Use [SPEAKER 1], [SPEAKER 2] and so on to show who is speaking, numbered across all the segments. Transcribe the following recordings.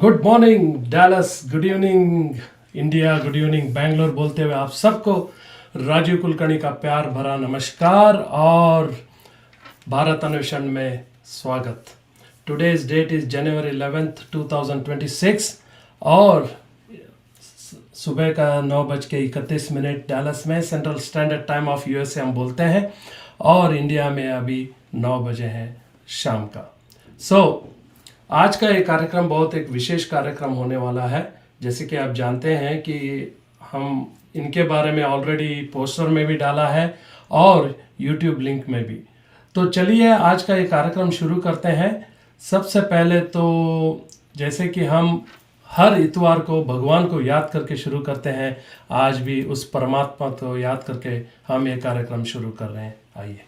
[SPEAKER 1] Good morning Dallas, good evening India, good evening Bangalore बोलते हुए आप सबको राजीव कुलकर्णी का प्यार भरा नमस्कार और भारत अन्वेषण में स्वागत। Today's date is January 11th 2026 और सुबह का 9:31 डैलस में central standard time of USA हम बोलते हैं और इंडिया में अभी 9 बजे हैं शाम का। आज का ये कार्यक्रम बहुत एक विशेष कार्यक्रम होने वाला है। जैसे कि आप जानते हैं कि हम इनके बारे में ऑलरेडी पोस्टर में भी डाला है और यूट्यूब लिंक में भी। तो चलिए आज का ये कार्यक्रम शुरू करते हैं। सबसे पहले तो जैसे कि हम हर इतवार को भगवान को याद करके शुरू करते हैं, आज भी उस परमात्मा को याद करके हम ये कार्यक्रम शुरू कर रहे हैं। आइए।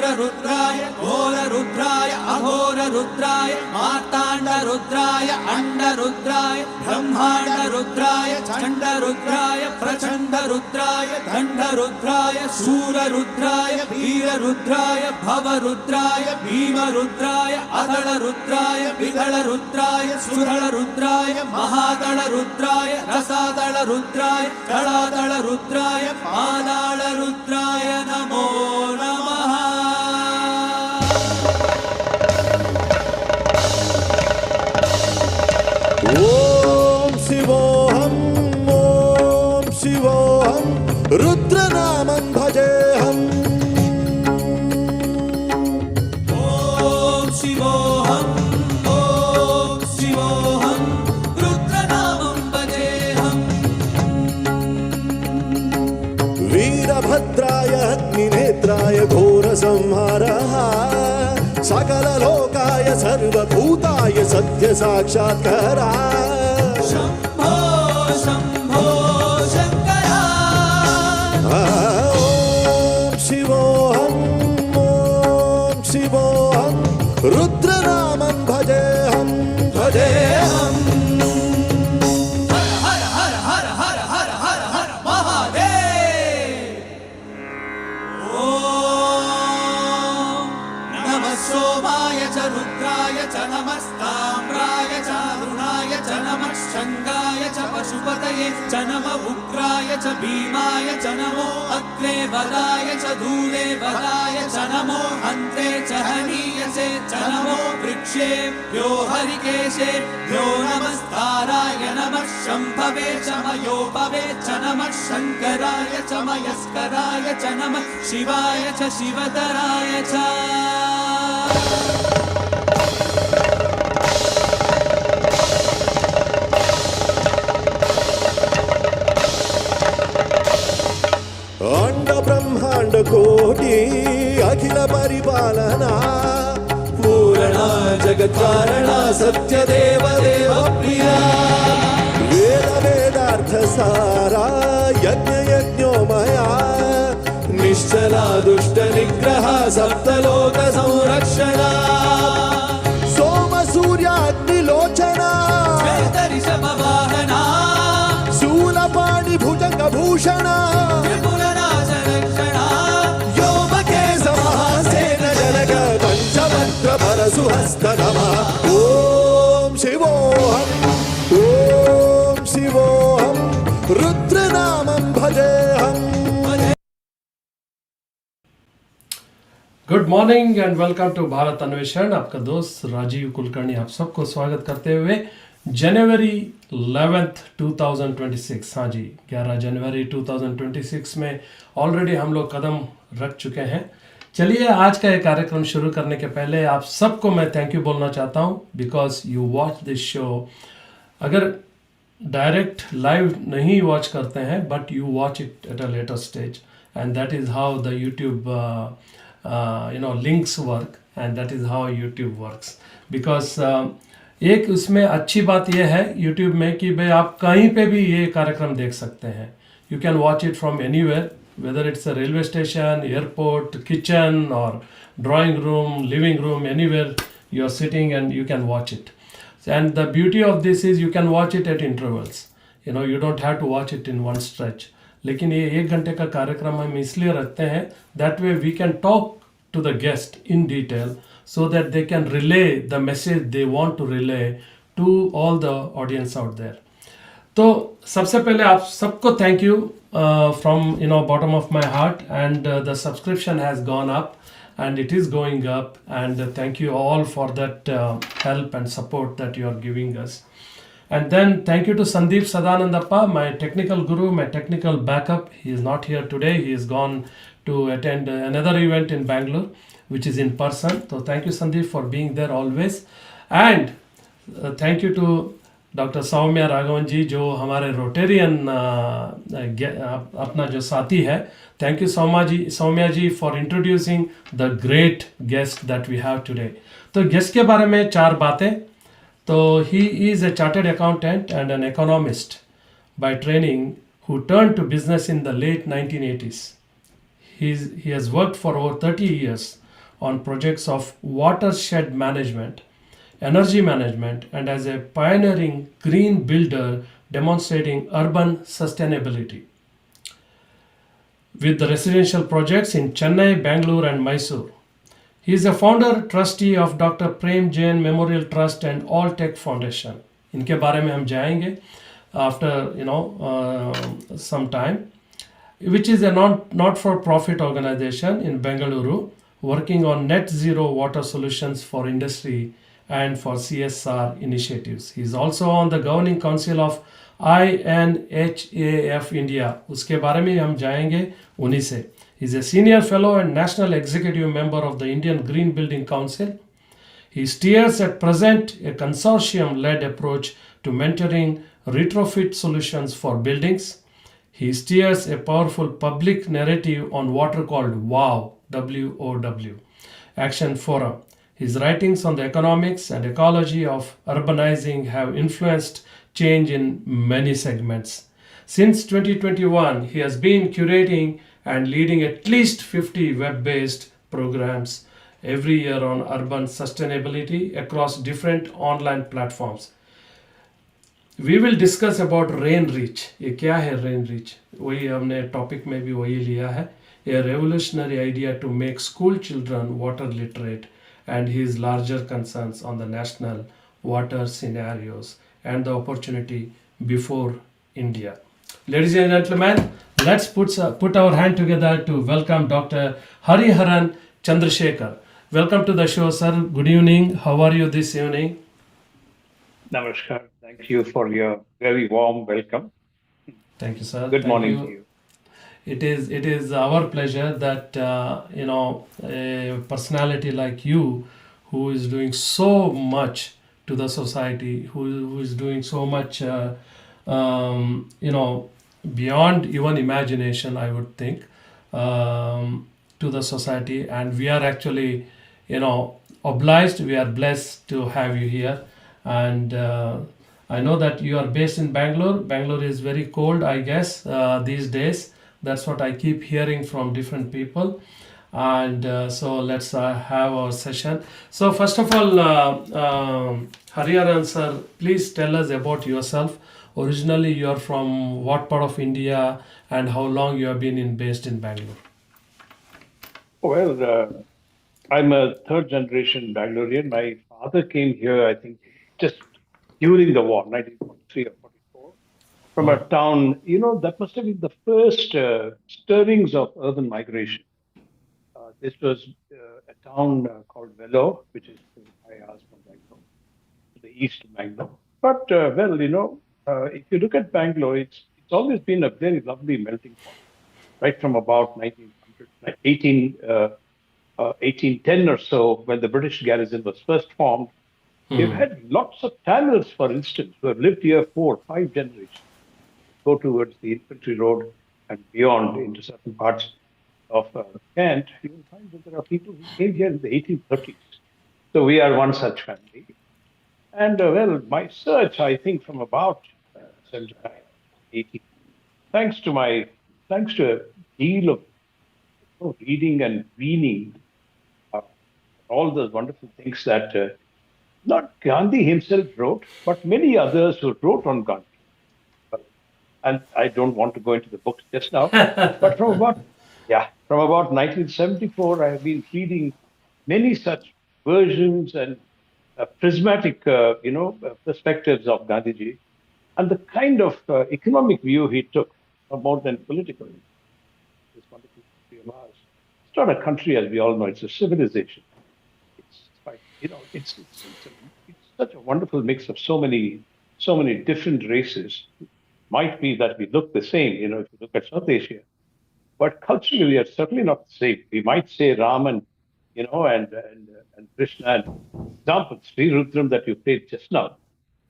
[SPEAKER 2] रुद्राय घोर रुद्राय अघोर रुद्राय मार्तांड रुद्राय अंड रुद्राय ब्रह्मांड रुद्राय चंड रुद्राय प्रचंड रुद्राय दंड रुद्राय शूर रुद्राय वीर रुद्राय भव रुद्राय भीम रुद्राय अदल रुद्राय विदल रुद्राय सुदल रुद्राय महादल रुद्राय रसादल रुद्राय दलादल रुद्राय पादाल रुद्राय नमो नमः।
[SPEAKER 3] ओम शिवोहम रुद्रनामं भजेहम।
[SPEAKER 2] ओम शिवोहम रुद्रनामं भजेहम।
[SPEAKER 3] वीरभद्राय अग्निनेत्राय घोरसंहारः सकललोकाय सर्वभूताय सत्य साक्षात्कारा।
[SPEAKER 2] शंभो शंभो शंकर।
[SPEAKER 3] ओम शिवोहम रुद्रनामं भजेहम भजेहम।
[SPEAKER 2] हर हर हर हर हर हर हर महादेव। ओम नमः सोमाय च रुद्राय च नमस्ताम्राय च अरुणाय च नमः शंगाय च पशुपतये च नमः उग्राय च भीमाय च नमो अग्रे वदाय च धूले वदाय च नमो अन्ते च हनीयसे च नमो वृक्षेभ्यो हरिकेशेभ्यो नमस्ताराय नमः शंभवे च मयोपवे च नमः शंकराय च मयस्कराय च नमः शिवाय च शिवतराय च।
[SPEAKER 3] अंड ब्रह्मांड कोटि अखिल परिपालना पूर्णा जगत् कारणा सत्य देव देव प्रिया। वेद वेदार्थ सारा यज्ञ यज्ञोमया निश्चला दुष्ट निग्रह सप्तलोक संरक्षणा। सोम सूर्याग्निलोचना
[SPEAKER 2] ऋषभवाहना
[SPEAKER 3] शूलपाणि भुजंग भूषणा सुहस्त नमः। ओम शिवोहम रुद्रनामं भजेहम।
[SPEAKER 1] Good morning and welcome to Bharat Anveshan. आपका दोस्त राजीव कुलकर्णी आप सबको स्वागत करते हुए जनवरी 11th 2026, हाँ जी 11 जनवरी 2026 में ऑलरेडी हम लोग कदम रख चुके हैं। चलिए आज का ये कार्यक्रम शुरू करने के पहले आप सबको मैं थैंक यू बोलना चाहता हूँ because you watch this show. अगर डायरेक्ट लाइव नहीं वॉच करते हैं but you watch it at a later stage and that is how the YouTube links work, and that is how YouTube works. Because एक उसमें अच्छी बात यह है YouTube में कि भाई आप कहीं पे भी ये कार्यक्रम देख सकते हैं. You can watch it from anywhere, whether it's a railway station, airport, kitchen, or drawing room, living room, anywhere you are sitting and you can watch it. And the beauty of this is you can watch it at intervals. You don't have to watch it in one stretch. लेकिन ये 1 घंटे का कार्यक्रम हम इसलिए रखते हैं, that way we can talk to the guest in detail so that they can relay the message they want to relay to all the audience out there. तो सबसे पहले आप सबको thank you from bottom of my heart, and the subscription has gone up and it is going up, and thank you all for that help and support that you are giving us. And then thank you to Sandeep Sadanandappa, my technical guru, my technical backup. He is not here today. He is gone to attend another event in Bangalore, which is in person. So thank you, Sandeep, for being there always. And thank you to doctor Soumya Raghavan ji, जो हमारे Rotarian अपना जो साथी है. Thank you Soumya ji for introducing the great guest that we have today. तो guest के बारे में 4 बातें. तो he is a chartered accountant and an economist by training who turned to business in the late 1980s. He has worked for over 30 years on projects of watershed management, energy management, and as a pioneering green builder demonstrating urban sustainability with the residential projects in Chennai, Bangalore, and Mysore. He is a founder trustee of Dr. Prem Jain Memorial Trust and All Tech Foundation. इनके बारे में हम जाएंगे after some time, which is a not-for-profit organization in Bengaluru working on net zero water solutions for industry and for CSR initiatives. He is also on the governing council of INHAF India. उसके बारे में हम जाएंगे उन्हीं से. He is a senior fellow and national executive member of the Indian Green Building Council. He steers at present a consortium-led approach to mentoring retrofit solutions for buildings. He steers a powerful public narrative on water called WOW, W-O-W, Action Forum. His writings on the economics and ecology of urbanizing have influenced change in many segments. Since 2021, he has been curating and leading at least 50 web-based programs every year on urban sustainability across different online platforms. We will discuss about rain reach. ये क्या है rain reach? वही हमने topic में भी वही लिया है. A revolutionary idea to make school children water literate and his larger concerns on the national water scenarios and the opportunity before India. Ladies and gentlemen, let's put our hand together to welcome Dr. Hariharan Chandrashekar. Welcome to the show, sir. Good evening. How are you this evening?
[SPEAKER 4] Namaskar. Thank you for your very warm welcome.
[SPEAKER 1] Thank you, sir.
[SPEAKER 4] Good morning to you.
[SPEAKER 1] It is our pleasure that a personality like you, who is doing so much to the society, who is doing so much beyond even imagination, I would think, to the society, and we are actually obliged, we are blessed to have you here. And I know that you are based in Bangalore. Bangalore is very cold, I guess, these days. That's what I keep hearing from different people. And so let's have our session. So first of all, Hariharan sir, please tell us about yourself. Originally, you are from what part of India, and how long you have been based in Bangalore?
[SPEAKER 4] Well, I'm a third generation Bangalorean. My father came here, I think, just during the war, 1943 or 44, from a town, that must have been the first stirrings of urban migration. This was a town called Vellore, which is 5 hours from Bangalore, to the east of Bangalore. But, if you look at Bangalore, it's always been a very lovely melting pot, right from about 1810 or so, when the British garrison was first formed. They've had lots of Tamils, for instance, who have lived here 4, 5 generations, go towards the Infantry Road and beyond into certain parts. of Kent, you will find that there are people who came here in the 1830s. So we are one such family. And well, my search, I think, from about 79, 80, thanks to my, thanks to a deal of reading and weaning, uh, all those wonderful things that not Gandhi himself wrote, but many others who wrote on Gandhi. And I don't want to go into the books just now, but from about 1974, I have been reading many such versions and prismatic, perspectives of Gandhiji, and the kind of economic view he took, more than political. This wonderful country of ours. It's not a country, as we all know; it's a civilization. It's quite, it's such a wonderful mix of so many different races. Might be that we look the same, if you look at South Asia, but culturally we are certainly not the same. We might say Raman, and Krishna. And example, Sri Rudram that you played just now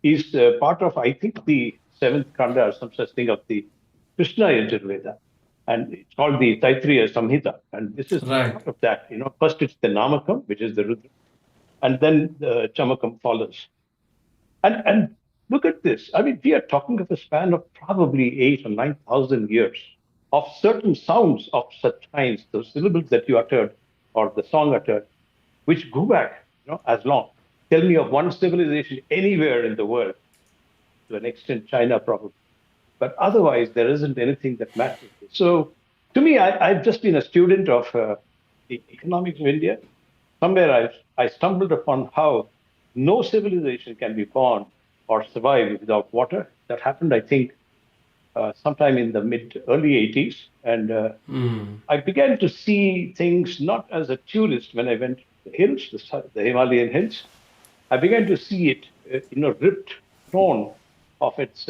[SPEAKER 4] is part of, I think, the seventh kanda or some such thing of the Krishna Yajurveda, and it's called the Taittiriya Samhita. And this is
[SPEAKER 1] Right.
[SPEAKER 4] part of that. First it's the Namakam, which is the Rudra, and then the Chamakam follows. And look at this. I mean, we are talking of a span of probably 8 or 9,000 years of certain sounds of such kinds, those syllables that you uttered or the song uttered, which go back, as long. Tell me of one civilization anywhere in the world, to an extent, China probably. But otherwise, there isn't anything that matches this. So, to me, I've just been a student of the economics of India. Somewhere I stumbled upon how no civilization can be born or survive without water. That happened, I think, sometime in the early 80s. And I began to see things not as a tourist when I went to the hills, the Himalayan hills. I began to see it, ripped, torn of its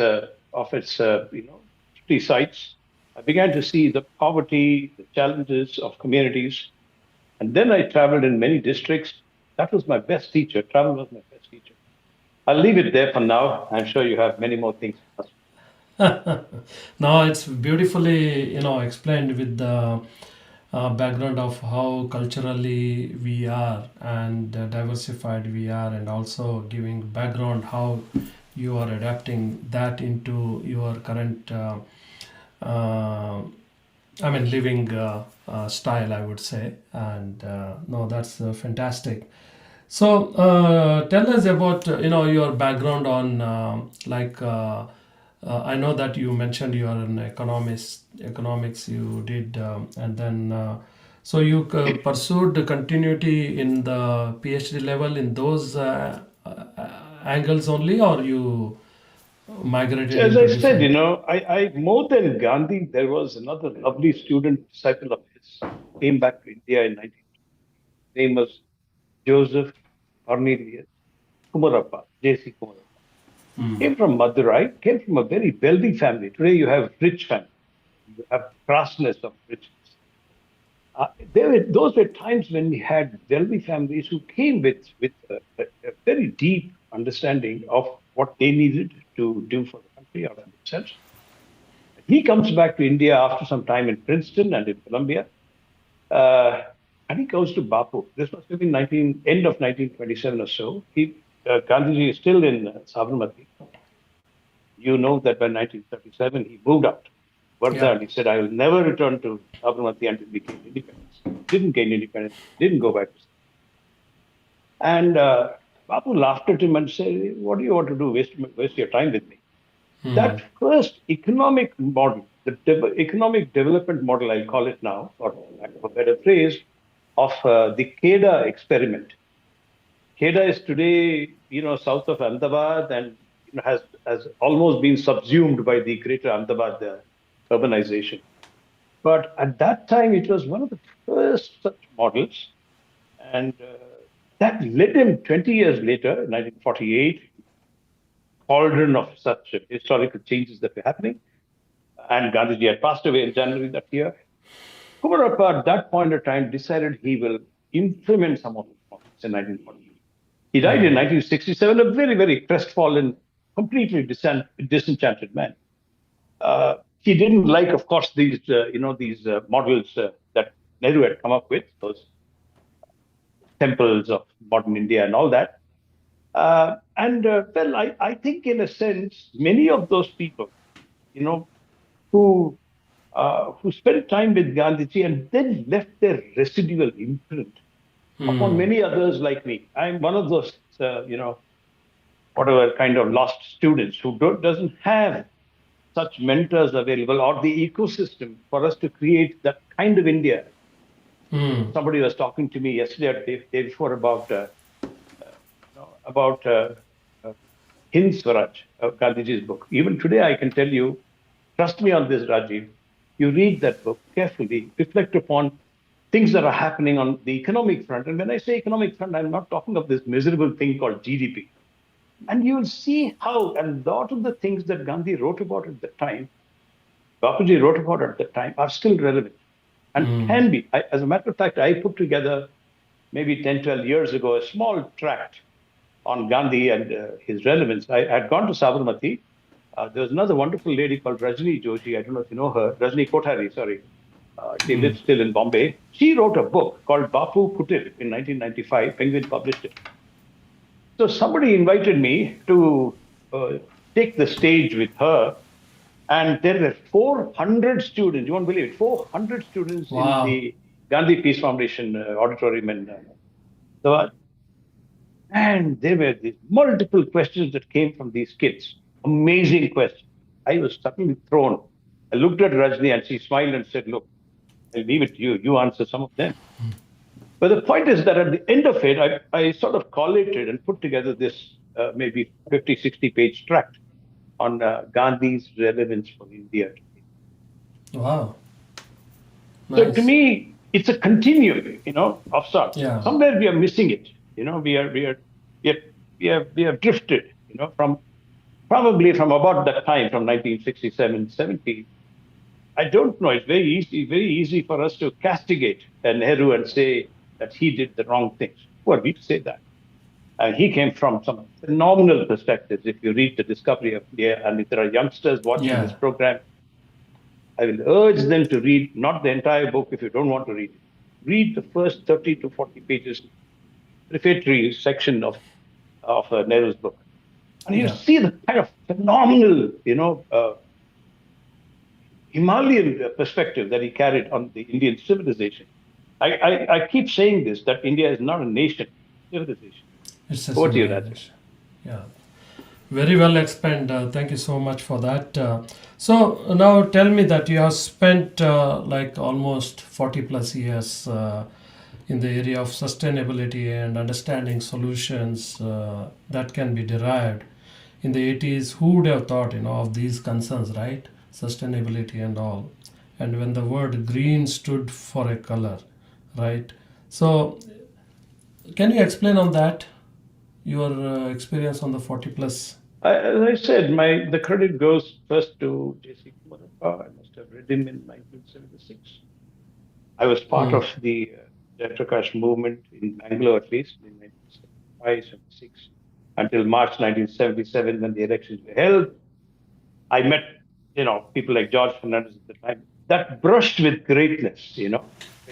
[SPEAKER 4] pretty sites. I began to see the poverty, the challenges of communities, and then I traveled in many districts. That was my best teacher. Travel was my best teacher. I'll leave it there for now. I'm sure you have many more things to ask.
[SPEAKER 1] No, it's beautifully, explained with the background of how culturally we are and diversified we are, and also giving background how you are adapting that into your current, uh, I mean, living style, I would say. And no, that's fantastic. So tell us about your background on I know that you mentioned you are an economist, economics you did, and then so you pursued the continuity in the PhD level in those angles only, or you migrated
[SPEAKER 4] As I
[SPEAKER 1] into
[SPEAKER 4] said,
[SPEAKER 1] different?
[SPEAKER 4] I more than Gandhi, there was another lovely student, disciple of his, came back to India in 19. His name was Joseph Cornelius Kumarappa, J.C. Kumarappa. Came from Madurai, came from a very wealthy family. Today you have rich family, you have crassness of richness. Those were times when we had wealthy families who came with a very deep understanding of what they needed to do for the country or for themselves. He comes back to India after some time in Princeton and in Columbia, uh, and he goes to Bapu. This must have been end of 1927 or so. Gandhiji is still in Sabarmati. You know that by 1937 he moved out, Wardha,
[SPEAKER 1] Yeah.
[SPEAKER 4] and he said, "I will never return to Sabarmati until we gain independence." Didn't gain independence, didn't go back. And Bapu laughed at him and said, "What do you want to do? Waste your time with me." That first economic model, the economic development model, I'll call it now, or lack of a better phrase, of the KEDA experiment. KEDA is today, south of Ahmedabad, and has almost been subsumed by the greater Ahmedabad urbanization. But at that time, it was one of the first such models, and that led him 20 years later, in 1948, cauldron of such historical changes that were happening. And Gandhiji had passed away in January that year. Kumarappa, at that point of time, decided he will implement some of these models in 1948. He died in 1967, a very, very crestfallen, completely disenchanted man. He didn't like, of course, these models that Nehru had come up with, those temples of modern India and all that. Well, I think in a sense, many of those people, you know, who spent time with Gandhiji and then left their residual imprint upon many others like me. I'm one of those, whatever kind of lost students who doesn't have such mentors available or the ecosystem for us to create that kind of India. Somebody was talking to me yesterday or day before about about Hind Swaraj, Gandhiji's book. Even today, I can tell you, trust me on this, Rajiv. You read that book carefully, reflect upon things that are happening on the economic front. And when I say economic front, I'm not talking of this miserable thing called GDP. And you'll see how a lot of the things that Gandhi wrote about at the time, Bapuji wrote about at the time, are still relevant and can be. As a matter of fact, I put together maybe 10, 12 years ago a small tract on Gandhi and his relevance. I had gone to Sabarmati. There was another wonderful lady called Rajni Joshi. I don't know if you know her. Rajni Kothari, sorry. She lives still in Bombay. She wrote a book called Bapu Kutir in 1995. Penguin published it. So somebody invited me to take the stage with her. And there were 400 students. You won't believe it. 400 students in the Gandhi Peace Foundation auditorium. And there were these multiple questions that came from these kids. Amazing questions. I was suddenly thrown. I looked at Rajni and she smiled and said, look, I'll leave it to you. You answer some of them. But the point is that at the end of it, I sort of collated and put together this maybe 50, 60 page tract on Gandhi's relevance for India.
[SPEAKER 1] Wow.
[SPEAKER 4] So
[SPEAKER 1] Nice.
[SPEAKER 4] to me, it's a continuum, of sorts.
[SPEAKER 1] Yeah.
[SPEAKER 4] Somewhere we are missing it. We have drifted, from probably from about that time, from 1967, 70. I don't know. It's very easy for us to castigate Nehru and say that he did the wrong things. Who are we to say that? And he came from some phenomenal perspectives. If you read The Discovery of India, and if there are youngsters watching this program, I will urge them to read not the entire book if you don't want to read it. Read the first 30 to 40 pages, prefatory section of Nehru's book. And you see the kind of phenomenal, Himalayan perspective that he carried on the Indian civilization. I keep saying this, that India is not a nation, civilization.
[SPEAKER 1] It's a
[SPEAKER 4] Over to you,
[SPEAKER 1] civilization. Yeah. Very well explained. Thank you so much for that. So now tell me that you have spent like almost 40 plus years in the area of sustainability and understanding solutions that can be derived. In the 80s, who would have thought, of these concerns, right? Sustainability and all. And when the word green stood for a color, right? So can you explain on that? Your experience on the 40 plus?
[SPEAKER 4] As I said, the credit goes first to J.C. Kumarappa. I must have read him in 1976. I was part of the Jaiprakash movement in Bangalore, at least, in 1975, 76, until March 1977, when the elections were held. I met, people like George Fernandez at the time. That brushed with greatness, When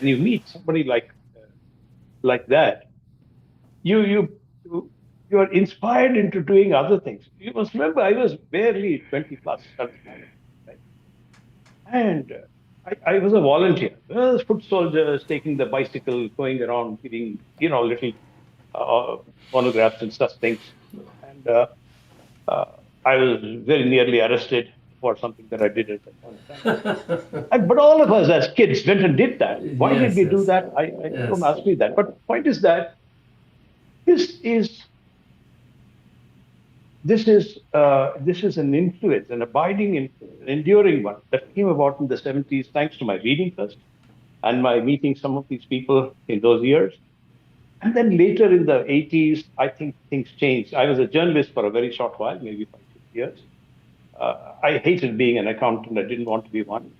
[SPEAKER 4] you meet somebody like that, you are inspired into doing other things. You must remember, I was barely 20 plus at the time, right? And I was a volunteer. Well, foot soldiers taking the bicycle, going around, giving, little phonographs and such things. And I was very nearly arrested for something that I did at that point in time. But all of us as kids went and did that. Why did we do that? I don't ask me that. But the point is that this is an influence, an abiding influence, an enduring one that came about in the 70s, thanks to my reading first and my meeting some of these people in those years. And then later in the 80s, I think things changed. I was a journalist for a very short while, maybe 5, 6 years. I hated being an accountant. I didn't want to be one.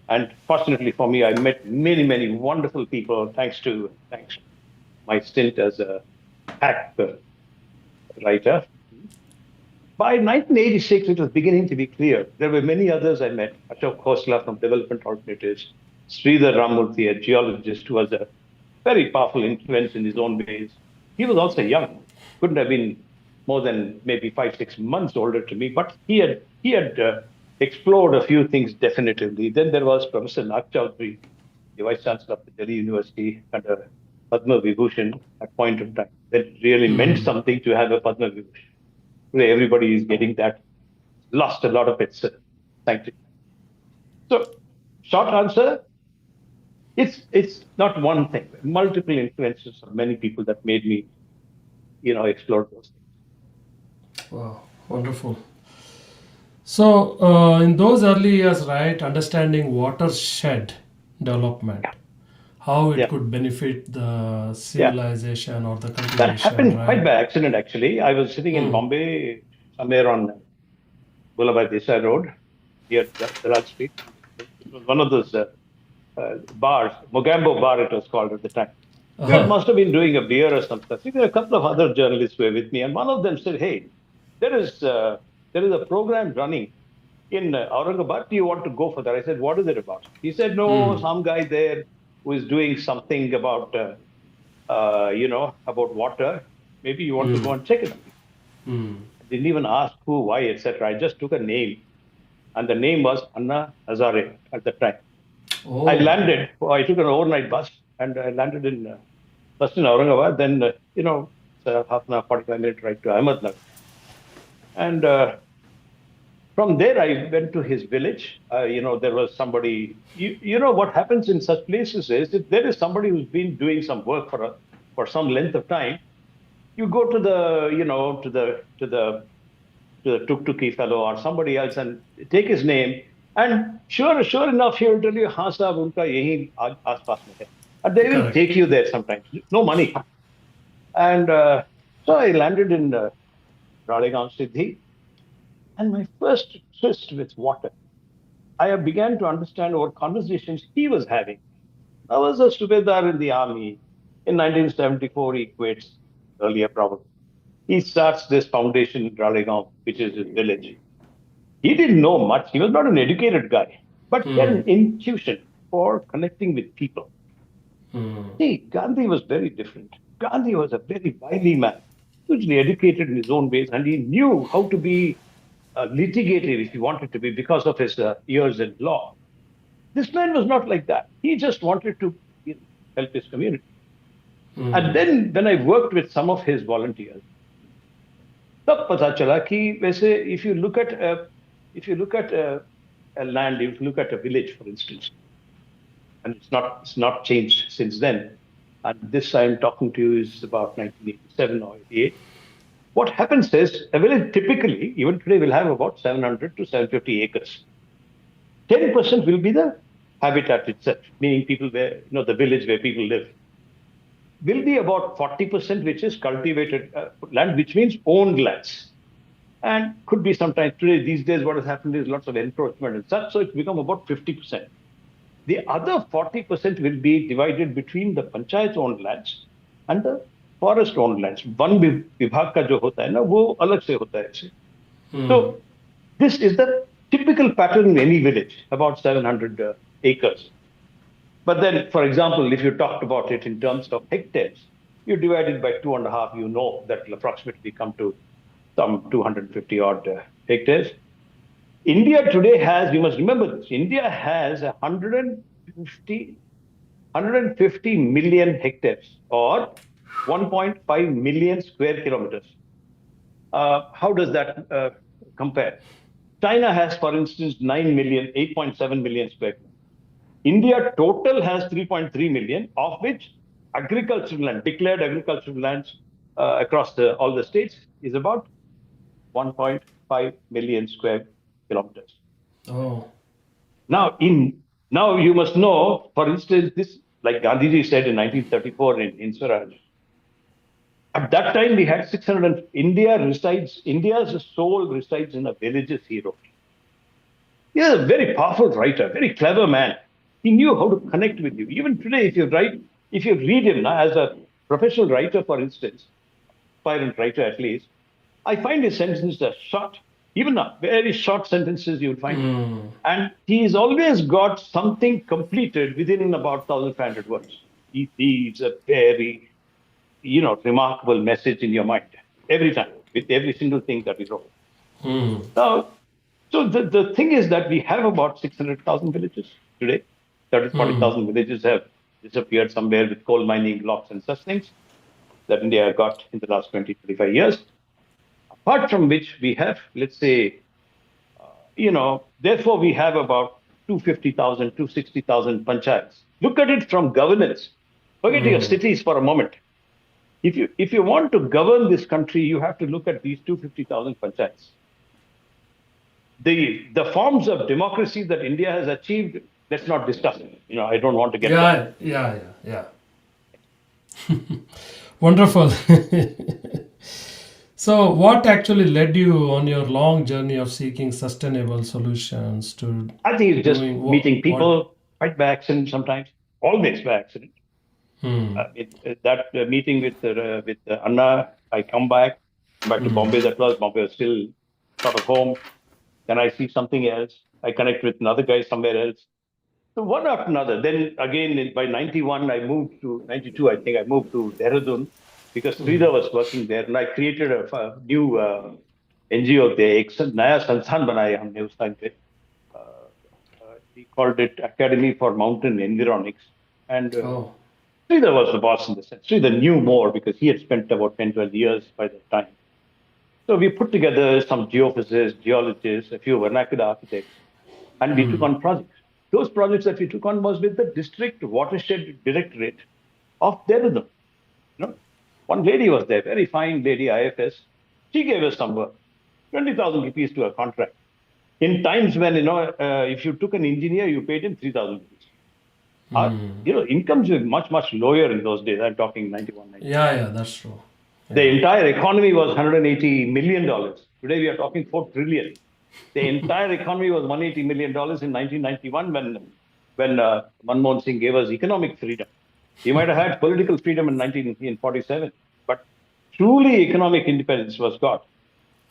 [SPEAKER 4] And fortunately for me, I met many, many wonderful people thanks to my stint as a hack writer. By 1986, it was beginning to be clear. There were many others I met. Ashok Khosla from Development Alternatives, Sridhar Ramurthy, a geologist who was a very powerful influence in his own ways. He was also young, couldn't have been more than maybe 5, 6 months older to me, but he had explored a few things definitively. Then there was Professor Nag Chaudhary, the Vice Chancellor of the Delhi University, and a Padma Vibhushan at point of time. That really meant something to have a Padma Vibhushan. Today, everybody is getting that. Lost a lot of its sanctity. So, short answer, it's not one thing. Multiple influences of many people that made me, explore those things.
[SPEAKER 1] Wow, wonderful. So, in those early years, right, understanding watershed development, how it
[SPEAKER 4] Yeah.
[SPEAKER 1] could benefit the
[SPEAKER 4] Yeah.
[SPEAKER 1] civilization or the
[SPEAKER 4] That
[SPEAKER 1] cultivation,
[SPEAKER 4] happened quite
[SPEAKER 1] right?
[SPEAKER 4] by accident, actually. I was sitting in Bombay, somewhere on Gulabhai Desai Road, near Dalal Street. It was one of those bars, Mogambo Bar, it was called at the time. We
[SPEAKER 1] Uh-huh.
[SPEAKER 4] must have been doing a beer or something. There were a couple of other journalists who were with me, and one of them said, "Hey, there is uh, there is a program running in Aurangabad. Do you want to go for that?" I said, "What is it about?" He said, "No, some guy there who is doing something about about water. Maybe you want to go and check it out." I didn't even ask who, why, etc. I just took a name, and the name was Anna Hazare at the time. I
[SPEAKER 1] Oh,
[SPEAKER 4] landed. I took an overnight bus, and I landed in first in Aurangabad, then it's a half an hour, 45-minute ride to Ahmednagar, and from there I went to his village. There was somebody. You know what happens in such places is if there is somebody who's been doing some work for some length of time, you go to the tuk-tuki fellow or somebody else and take his name. And sure enough, he will tell you, हाँ साहब उनका यही आसपास में है. And they will
[SPEAKER 1] correct.
[SPEAKER 4] take you there sometimes. No money. And so I landed in Ralegaon Siddhi. And my first twist with water, I began to understand what conversations he was having. I was a Subedar in the army. In 1974, he quits, earlier probably. He starts this foundation in Ralegaon, which is his village. He didn't know much. He was not an educated guy, but he had an intuition for connecting with people. See, Gandhi was very different. Gandhi was a very wily man, hugely educated in his own ways, and he knew how to be litigative if he wanted to be because of his years in law. This man was not like that. He just wanted to help his community. And then when I worked with some of his volunteers, तब पता चला कि वैसे if you look at a land, if you look at a village, for instance, and it's not changed since then. And this I'm talking to you is about 1987 or 88. What happens is a village typically, even today, will have about 700 to 750 acres. 10% will be the habitat itself, meaning people where, the village where people live. Will be about 40%, which is cultivated land, which means owned lands. And could be sometimes today, these days, what has happened is lots of encroachment and such, so it's become about 50%. The other 40% will be divided between the panchayat owned lands and the forest owned lands. One विभाग का जो होता है ना, वो अलग से होता है ऐसे. So this is the typical pattern in any village, about 700 acres. But then, for example, if you talked about it in terms of hectares, you divide it by 2.5, you know that will approximately come to some 250 odd hectares. India today has, you must remember this, India has 150 million hectares or 1.5 million square kilometers. How does that compare? China has, for instance, 8.7 million square kilometers. India total has 3.3 million, of which agricultural land, declared agricultural lands across all the states is about 1.5 million square kilometers.
[SPEAKER 1] Oh,
[SPEAKER 4] Now you must know, for instance, this, like Gandhiji said in 1934 in Swaraj, at that time we had 600, India's soul resides in a villages, he wrote. He is a very powerful writer, very clever man. He knew how to connect with you. Even today, if you read him now, as a professional writer, for instance, aspirant writer at least, I find his sentences are short. even now, very short sentences you'll find. And he's always got something completed within about 1,500 words. He leaves a very, remarkable message in your mind every time with every single thing that he wrote. Now, so the thing is that we have about 600,000 villages today. 30, 40,000 villages have disappeared somewhere with coal mining, blocks, and such things that India got in the last 20, 25 years. Apart from which we have, let's say, therefore we have about 250,000, 260,000 panchayats. Look at it from governance. Forget your cities for a moment. If you want to govern this country, you have to look at these 250,000 panchayats. The forms of democracy that India has achieved, let's not discuss it. I don't want to get there.
[SPEAKER 1] Yeah. Wonderful. So, what actually led you on your long journey of seeking sustainable solutions to
[SPEAKER 4] I think it's just
[SPEAKER 1] doing
[SPEAKER 4] meeting people, quite by accident sometimes, always by accident. That meeting with Anna, I come back to Bombay. Bombay was still sort of home. Then I see something else. I connect with another guy somewhere else. So one after another. Then again, by 91, I moved to 92. I think I moved to Dehradun because Sridhar was working there, and I created a new NGO there. एक नया संस्थान बनाया हमने उस time पे. We called it Academy for Mountain Environics, and Sridhar was the boss in the sense. Sridhar knew more because he had spent about 10, 12 years by that time. So we put together some geophysicists, geologists, a few vernacular architects, and we took on projects. Those projects that we took on was with the District Watershed Directorate of Dehradun. One lady was there, very fine lady, IFS. She gave us some work, 20,000 rupees to a contract. In times when, if you took an engineer, you paid him 3,000 rupees. Incomes were much, much lower in those days. I'm talking 91, 92.
[SPEAKER 1] Yeah, that's true.
[SPEAKER 4] The entire economy was $180 million. Today we are talking 4 trillion. The entire economy was $180 million in 1991 when Manmohan Singh gave us economic freedom. He might have had political freedom in 1947, but truly economic independence was got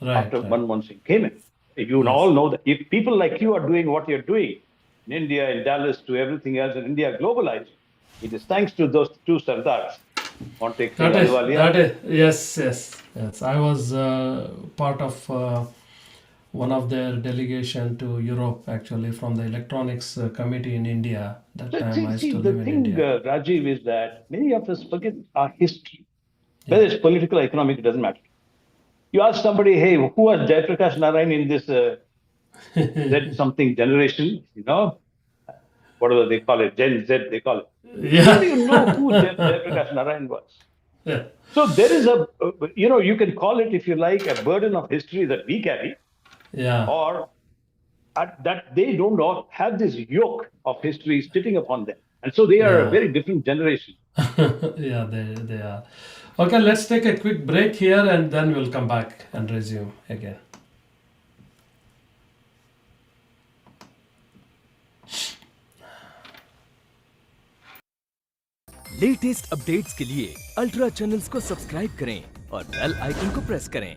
[SPEAKER 4] after Manmohan Singh came in. You all know that if people like you are doing what you're doing in India, in Dallas, to everything else, in India globalized, it is thanks to those two Sardars.
[SPEAKER 1] Yes. I was part of one of their delegation to Europe, actually, from the electronics committee in India. That time I used to live in India.
[SPEAKER 4] Rajiv, is that many of us forget our history. Whether it's political or economic, it doesn't matter. You ask somebody, hey, who was Jayaprakash Narayan in this Z something generation, whatever they call it, Gen Z, they call it.
[SPEAKER 1] Yeah.
[SPEAKER 4] How do you know who Jayaprakash Narayan was?
[SPEAKER 1] Yeah.
[SPEAKER 4] So there is you can call it, if you like, a burden of history that we carry.
[SPEAKER 1] Yeah.
[SPEAKER 4] Or that they don't all have this yoke of history sitting upon them. And so they are a very different generation.
[SPEAKER 1] Yeah, they are. Okay, let's take a quick break here and then we'll come back and resume again.
[SPEAKER 5] Latest updates के लिए ultra channels को subscribe करें और bell icon को press करें।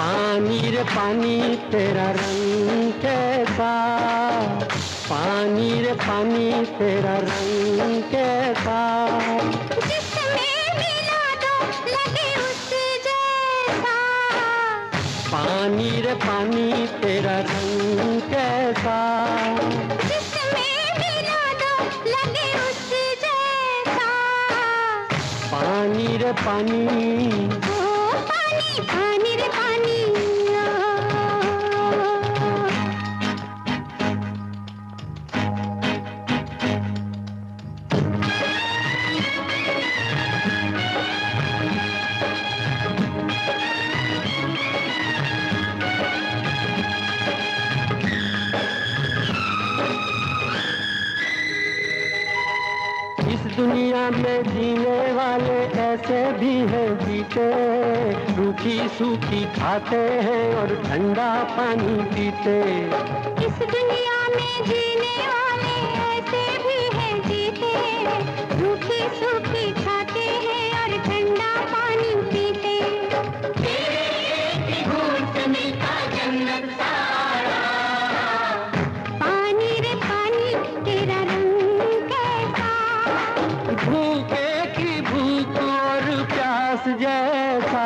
[SPEAKER 6] पानी रे पानी तेरा रंग कैसा, पानी रे पानी तेरा रंग कैसा, जिसमें मिला दो लगे उस जैसा, पानी रे पानी तेरा रंग कैसा, जिसमें मिला दो लगे उस जैसा, पानी रे पानी, पानी रे पानी, इस दुनिया में जीने वाले ऐसे भी हैं जीते, रूखी सूखी खाते हैं और ठंडा पानी पीते।
[SPEAKER 7] इस दुनिया में जीने वाले ऐसे भी हैं जीते, रूखी सूखी खाते हैं और ठंडा पानी पीते। पानी रे पानी तेरा रंग कैसा,
[SPEAKER 6] भूखे की भूख और प्यास जैसा।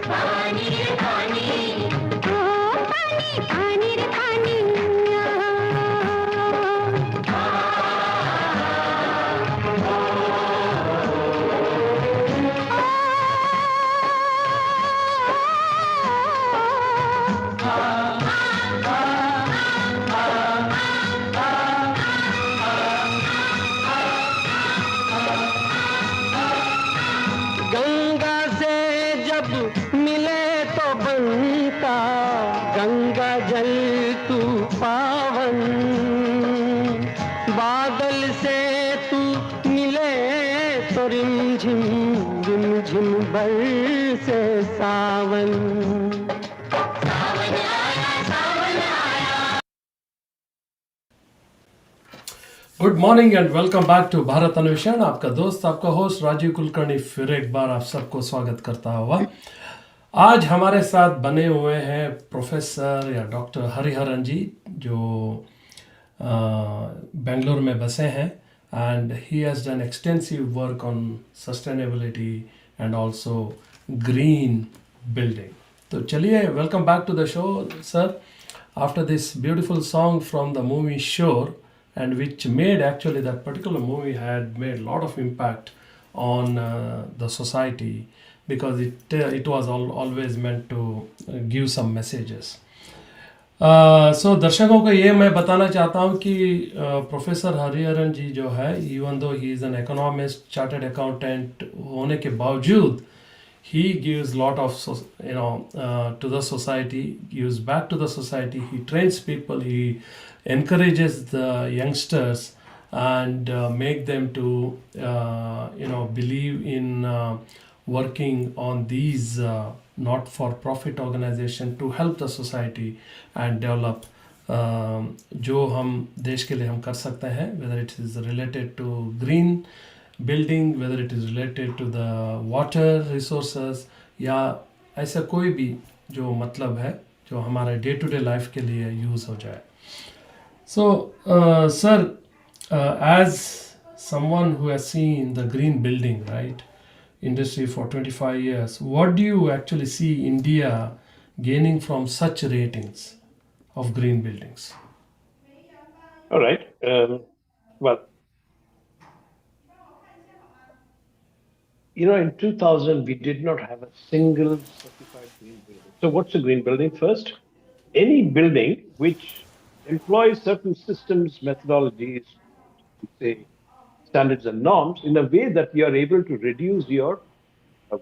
[SPEAKER 7] पानी रे पानी, ओ पानी पानी रे पानी।
[SPEAKER 6] गंगा से जब मिले तो बनता गंगा जल तू पावन, बादल से तू मिले तो रिमझिम रिमझिम बरसे सावन।
[SPEAKER 1] Good morning and welcome back to Bharat Anveshan. आपका दोस्त, आपका होस्ट राजीव कुलकर्णी फिर एक बार आप सबको स्वागत करता हुआ। आज हमारे साथ बने हुए हैं प्रोफेसर या डॉक्टर हरिहरन जी, जो बेंगलोर में बसे हैं, and he has done extensive work on sustainability and also green building. तो चलिए, welcome back to the show sir. After this beautiful song from the movie Sure, and which made actually that particular movie had made a lot of impact on the society because it was always meant to give some messages. So दर्शकों को ये मैं बताना चाहता हूँ कि professor Hariharan जी जो है, even though he is an economist, chartered accountant होने के बावजूद he gives lot of to the society, gives back to the society. He trains people, he encourages the youngsters and make them to believe in working on these not for profit organization to help the society and develop जो हम देश के लिए हम कर सकते हैं, whether it is related to green building, whether it is related to the water resources, या ऐसा कोई भी जो मतलब है जो हमारे डे टू डे लाइफ के लिए यूज़ हो जाए। So, sir, as someone who has seen the green building, right, industry for 25 years, what do you actually see India gaining from such ratings of green buildings?
[SPEAKER 4] All right. Well, in 2000, we did not have a single certified green building. So what's a green building? First, any building which employs certain systems, methodologies, say standards and norms in a way that you are able to reduce your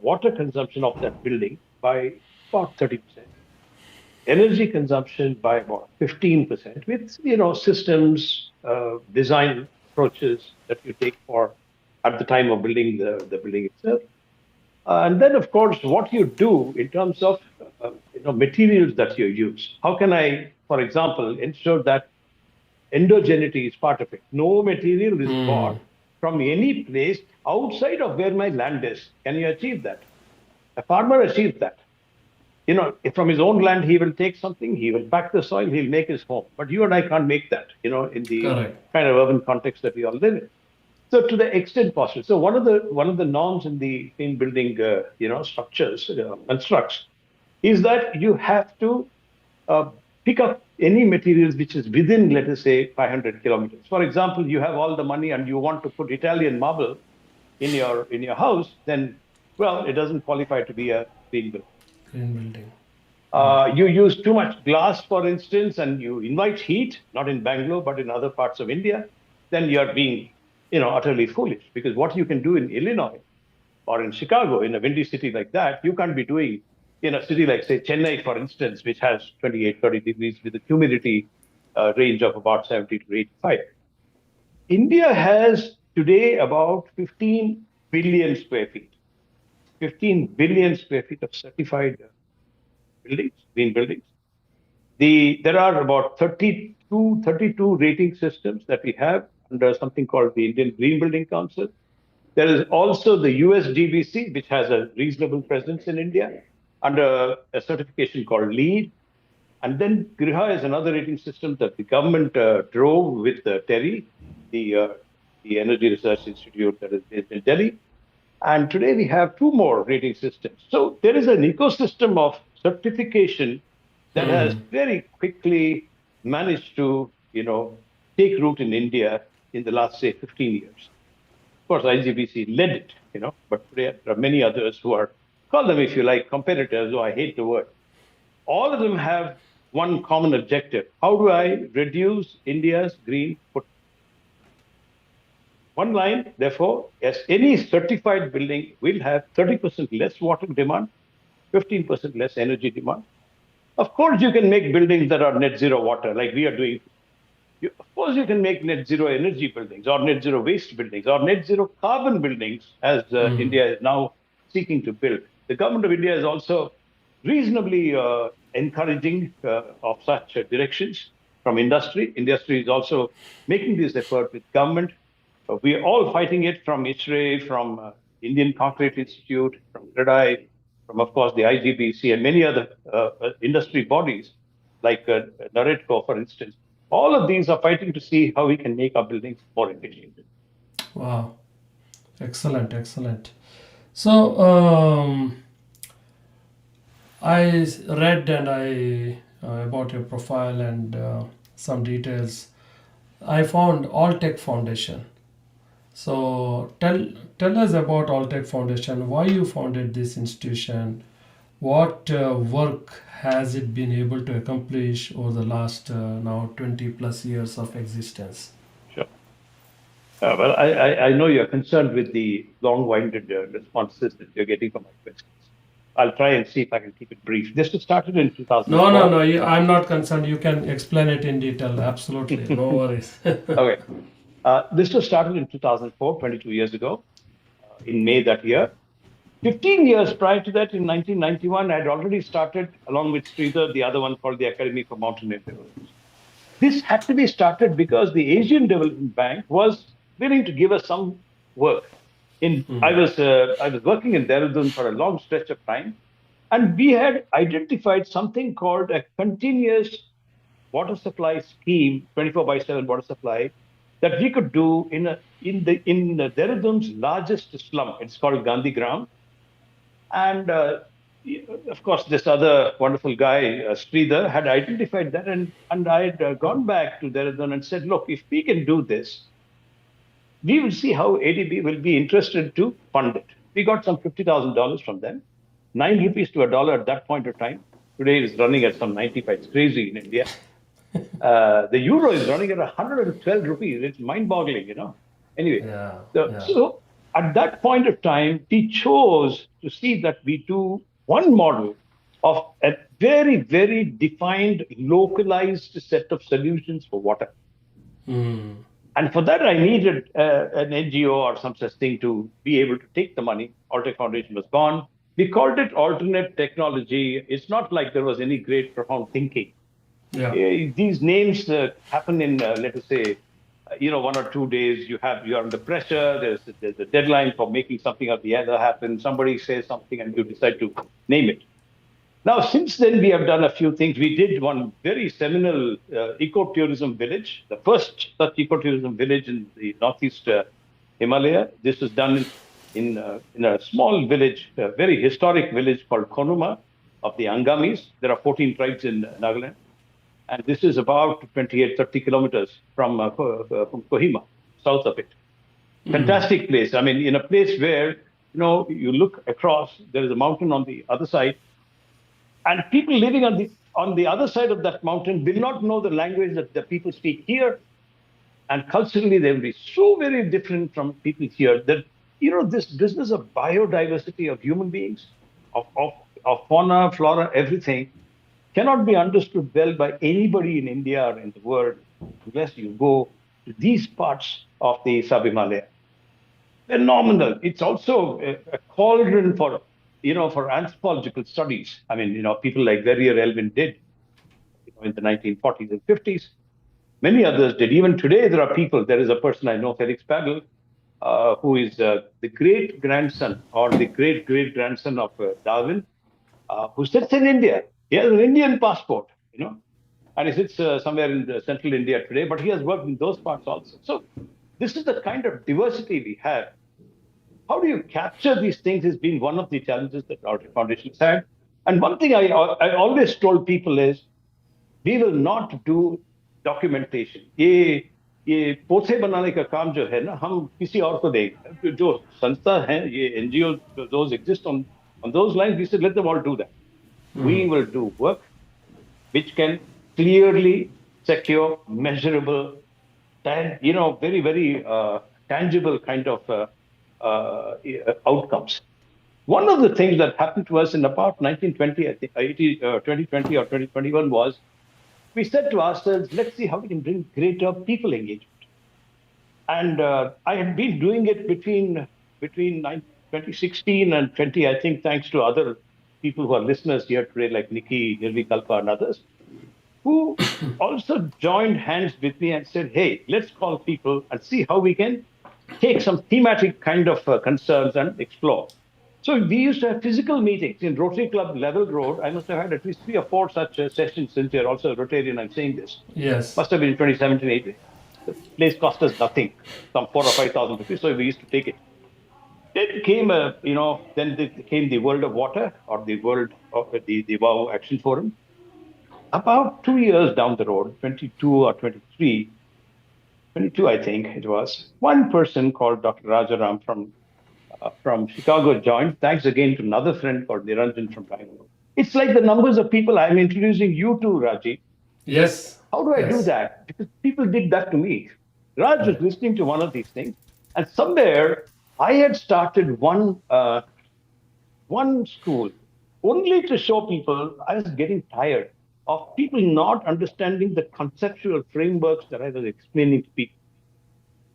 [SPEAKER 4] water consumption of that building by about 30%, energy consumption by about 15%, with systems, design approaches that you take for at the time of building the building itself. And then, of course, what you do in terms of materials that you use. How can I, for example, ensure that endogeneity is part of it? No material is bought from any place outside of where my land is. Can you achieve that? A farmer achieves that. If from his own land, he will take something, he will pack the soil, he'll make his home. But you and I can't make that, in the
[SPEAKER 1] Correct.
[SPEAKER 4] kind of urban context that we all live in. So to the extent possible. So one of the norms in the green building, structures, constructs, is that you have to pick up any materials which is within, let us say, 500 kilometers. For example, you have all the money and you want to put Italian marble in your house, then, well, it doesn't qualify to be a green building.
[SPEAKER 1] Green building.
[SPEAKER 4] You use too much glass, for instance, and you invite heat, not in Bangalore, but in other parts of India, then you are being utterly foolish, because what you can do in Illinois or in Chicago, in a windy city like that, you can't be doing in a city like, say, Chennai, for instance, which has 28, 30 degrees with a humidity range of about 70 to 85. India has today about 15 billion square feet. 15 billion square feet of certified buildings, green buildings. There are about 32 rating systems that we have under something called the Indian Green Building Council. There is also the USGBC, which has a reasonable presence in India, under a certification called LEED. And then Griha is another rating system that the government drove with TERI, the Energy Research Institute that is based in Delhi. And today we have two more rating systems. So there is an ecosystem of certification that has very quickly managed to, take root in India in the last, say, 15 years. Of course, IGBC led it, but today there are many others who are, call them if you like, competitors, though I hate the word. All of them have one common objective. How do I reduce India's green footprint? One line, therefore, as any certified building will have 30% less water demand, 15% less energy demand. Of course, you can make buildings that are net zero water, like we are doing. Of course, you can make net zero energy buildings, or net zero waste buildings, or net zero carbon buildings, as India is now seeking to build. The government of India is also reasonably encouraging of such directions from industry. Industry is also making this effort with government. We are all fighting it from ISRE, from Indian Concrete Institute, from CREDAI, from, of course, the IGBC and many other industry bodies like Naredco, for instance. All of these are fighting to see how we can make our buildings more efficient.
[SPEAKER 1] Wow. Excellent, excellent. So, I read and I about your profile and some details. I found Alltech Foundation. So tell us about Alltech Foundation. Why you founded this institution? What work has it been able to accomplish over the last now 20 plus years of existence?
[SPEAKER 4] Sure. Well, I know you're concerned with the long-winded responses that you're getting from my questions. I'll try and see if I can keep it brief. This was started in 2004.
[SPEAKER 1] No. I'm not concerned. You can explain it in detail. Absolutely. No worries.
[SPEAKER 4] Okay. This was started in 2004, 22 years ago, in May that year. 15 years prior to that, in 1991, I had already started, along with Sridhar, the other one called the Academy for Mountain Development. This had to be started because the Asian Development Bank was willing to give us some work. I was working in Dehradun for a long stretch of time, and we had identified something called a continuous water supply scheme, 24/7 water supply, that we could do in Dehradun's largest slum. It's called Gandhi Gram. And of course, this other wonderful guy, Sridhar, had identified that. And I had gone back to Dehradun and said, look, if we can do this, we will see how ADB will be interested to fund it. We got some $50,000 from them, 9 rupees to a dollar at that point of time. Today it is running at some 95. It's crazy in India. The euro is running at 112 rupees. It's mind-boggling, Anyway, so at that point of time, we chose to see that we do one model of a very, very defined, localized set of solutions for water. And for that, I needed an NGO or some such thing to be able to take the money. Alltech Foundation was born. We called it alternate technology. It's not like there was any great profound thinking. Yeah. These names happen in, let us say, 1 or 2 days. You are under pressure. There's a deadline for making something or the other happen. Somebody says something and you decide to name it. Now, since then, we have done a few things. We did one very seminal ecotourism village, the first such ecotourism village in the northeast Himalaya. This was done in a small village, a very historic village called Konuma of the Angamis. There are 14 tribes in Nagaland. And this is about 28, 30 kilometers from Kohima, south of it. Fantastic place. I mean, in a place where, you look across, there is a mountain on the other side. And people living on the other side of that mountain will not know the language that the people speak here. And culturally, they will be so very different from people here that, this business of biodiversity of human beings, of fauna, flora, everything, cannot be understood well by anybody in India or in the world unless you go to these parts of the Sub-Himalaya. phenomenal. It's also a cauldron for, for anthropological studies. I mean, people like Verrier Elvin did, in the 1940s and 50s. Many others did. Even today, there are people. There is a person I know, Felix Pagel, who is the great grandson or the great great grandson of Darwin, who sits in India. He has an Indian passport, and he sits somewhere in central India today, but he has worked in those parts also. So this is the kind of diversity we have. How do you capture these things has been one of the challenges that our foundations had. And one thing I always told people is, we will not do documentation. ये पोथे बनाने का काम जो है ना, हम किसी और को देंगे. जो संस्था है, ये NGO, those exist on those lines, we said let them all do that. We will do work which can clearly secure, measurable, very, very tangible kind of outcomes. One of the things that happened to us in about 1920, I think, 2020 or 2021 was, we said to ourselves, let's see how we can bring greater people engagement. And I had been doing it between 2016 and 20, I think, thanks to other people who are listeners here today, like Nikki, Nirvikalpa, and others, who also joined hands with me and said, hey, let's call people and see how we can take some thematic kind of concerns and explore. So we used to have physical meetings in Rotary Club Level Road. I must have had at least 3 or 4 such sessions, since you're also a Rotarian, I'm saying this.
[SPEAKER 1] Yes.
[SPEAKER 4] Must have been 2017, 18. The place cost us nothing, some 4 or 5,000 rupees, so we used to take it. Then came, came the World of Water, or the World of the WOW Action Forum. About 2 years down the road, 22 or 23, 22, I think it was, one person called Dr. Rajaram from Chicago joined. Thanks again to another friend called Niranjan from Bangalore. It's like the numbers of people I'm introducing you to, Raji.
[SPEAKER 1] Yes.
[SPEAKER 4] How do I do that? Because people did that to me. Raj was listening to one of these things, and somewhere I had started one school only to show people I was getting tired of people not understanding the conceptual frameworks that I was explaining to people.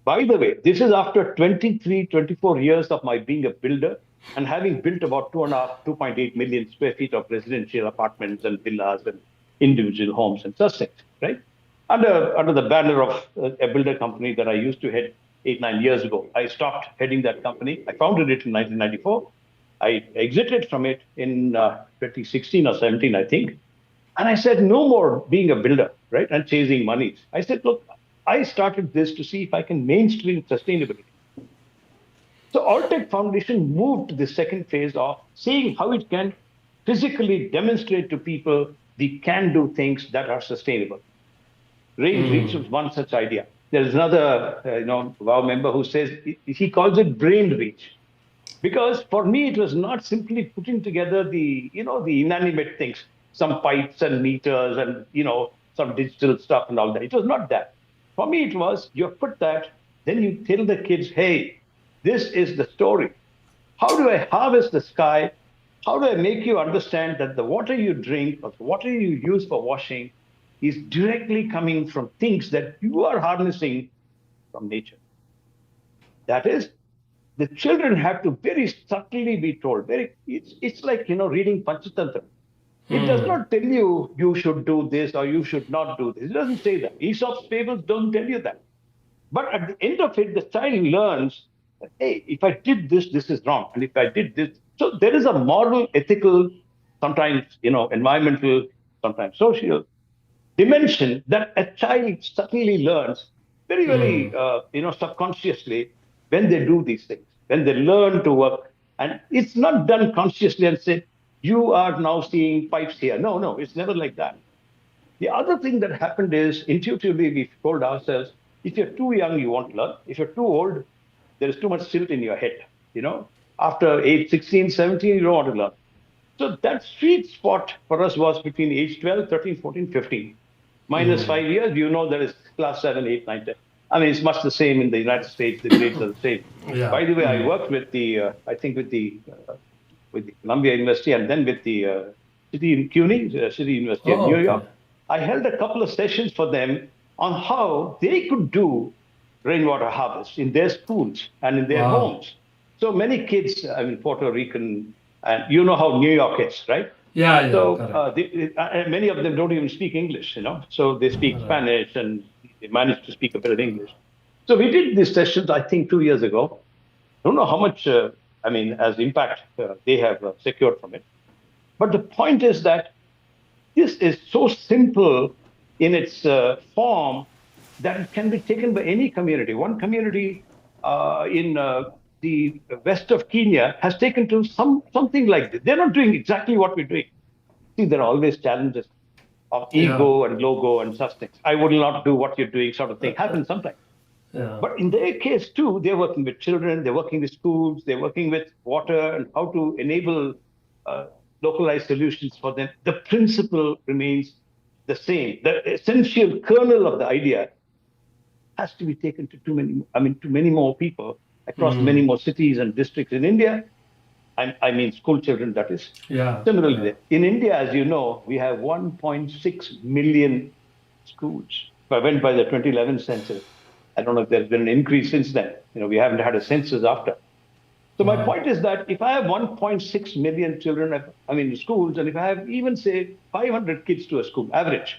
[SPEAKER 4] By the way, this is after 23, 24 years of my being a builder and having built about 2.8 million square feet of residential apartments and villas and individual homes and such things, right? Under the banner of a builder company that I used to head 8-9 years ago. I stopped heading that company. I founded it in 1994. I exited from it in 2016 or 17, I think. And I said, no more being a builder, right? And chasing monies. I said, look, I started this to see if I can mainstream sustainability. So Alltech Foundation moved to the second phase of seeing how it can physically demonstrate to people we can do things that are sustainable. Rain Reach was one such idea. There's another, WOW member who says he calls it brain reach. Because for me, it was not simply putting together the inanimate things, some pipes and meters and, some digital stuff and all that. It was not that. For me, it was, you put that, then you tell the kids, hey, this is the story. How do I harvest the sky? How do I make you understand that the water you drink or the water you use for washing is directly coming from things that you are harnessing from nature? That is, the children have to very subtly be told. It's like, reading Panchatantra. It does not tell you you should do this or you should not do this. It doesn't say that. Aesop's fables don't tell you that. But at the end of it, the child learns that, hey, if I did this, this is wrong. And if I did this, so there is a moral, ethical, sometimes, environmental, sometimes social dimension that a child suddenly learns very, very, subconsciously when they do these things, when they learn to work. And it's not done consciously and say, you are now seeing pipes here. No, it's never like that. The other thing that happened is intuitively we told ourselves, if you're too young, you won't learn. If you're too old, there is too much silt in your head. After age 16, 17, you don't want to learn. So that sweet spot for us was between age 12, 13, 14, 15. Minus 5 years, there is class 7, 8, 9, 10. I mean, it's much the same in the United States. The grades are the same. Yeah. By the way, I worked with with the Columbia University and then with the CUNY, City University of New York. I held a couple of sessions for them on how they could do rainwater harvest in their schools and in their homes. So many kids, I mean, Puerto Rican, and you know how New York is, right?
[SPEAKER 1] Yeah,
[SPEAKER 4] So
[SPEAKER 1] correct.
[SPEAKER 4] many of them don't even speak English, so they speak Spanish and they manage to speak a bit of English. So we did these sessions, I think, 2 years ago. I don't know how much, as impact they have secured from it. But the point is that this is so simple in its form that it can be taken by any community. One community in the west of Kenya has taken to something like this. They're not doing exactly what we're doing. See, there are always challenges of ego and logo and such things. I will not do what you're doing, sort of thing. Happens sometimes.
[SPEAKER 1] Yeah.
[SPEAKER 4] But in their case, too, they're working with children, they're working with schools, they're working with water and how to enable localized solutions for them. The principle remains the same. The essential kernel of the idea has to be taken to to many more people across many more cities and districts in India. I mean, school children, that is.
[SPEAKER 1] Yeah.
[SPEAKER 4] Similarly, in India, as you know, we have 1.6 million schools. If I went by the 2011 census, I don't know if there's been an increase since then. We haven't had a census after. So my point is that if I have 1.6 million children, in schools, and if I have even, say, 500 kids to a school, average,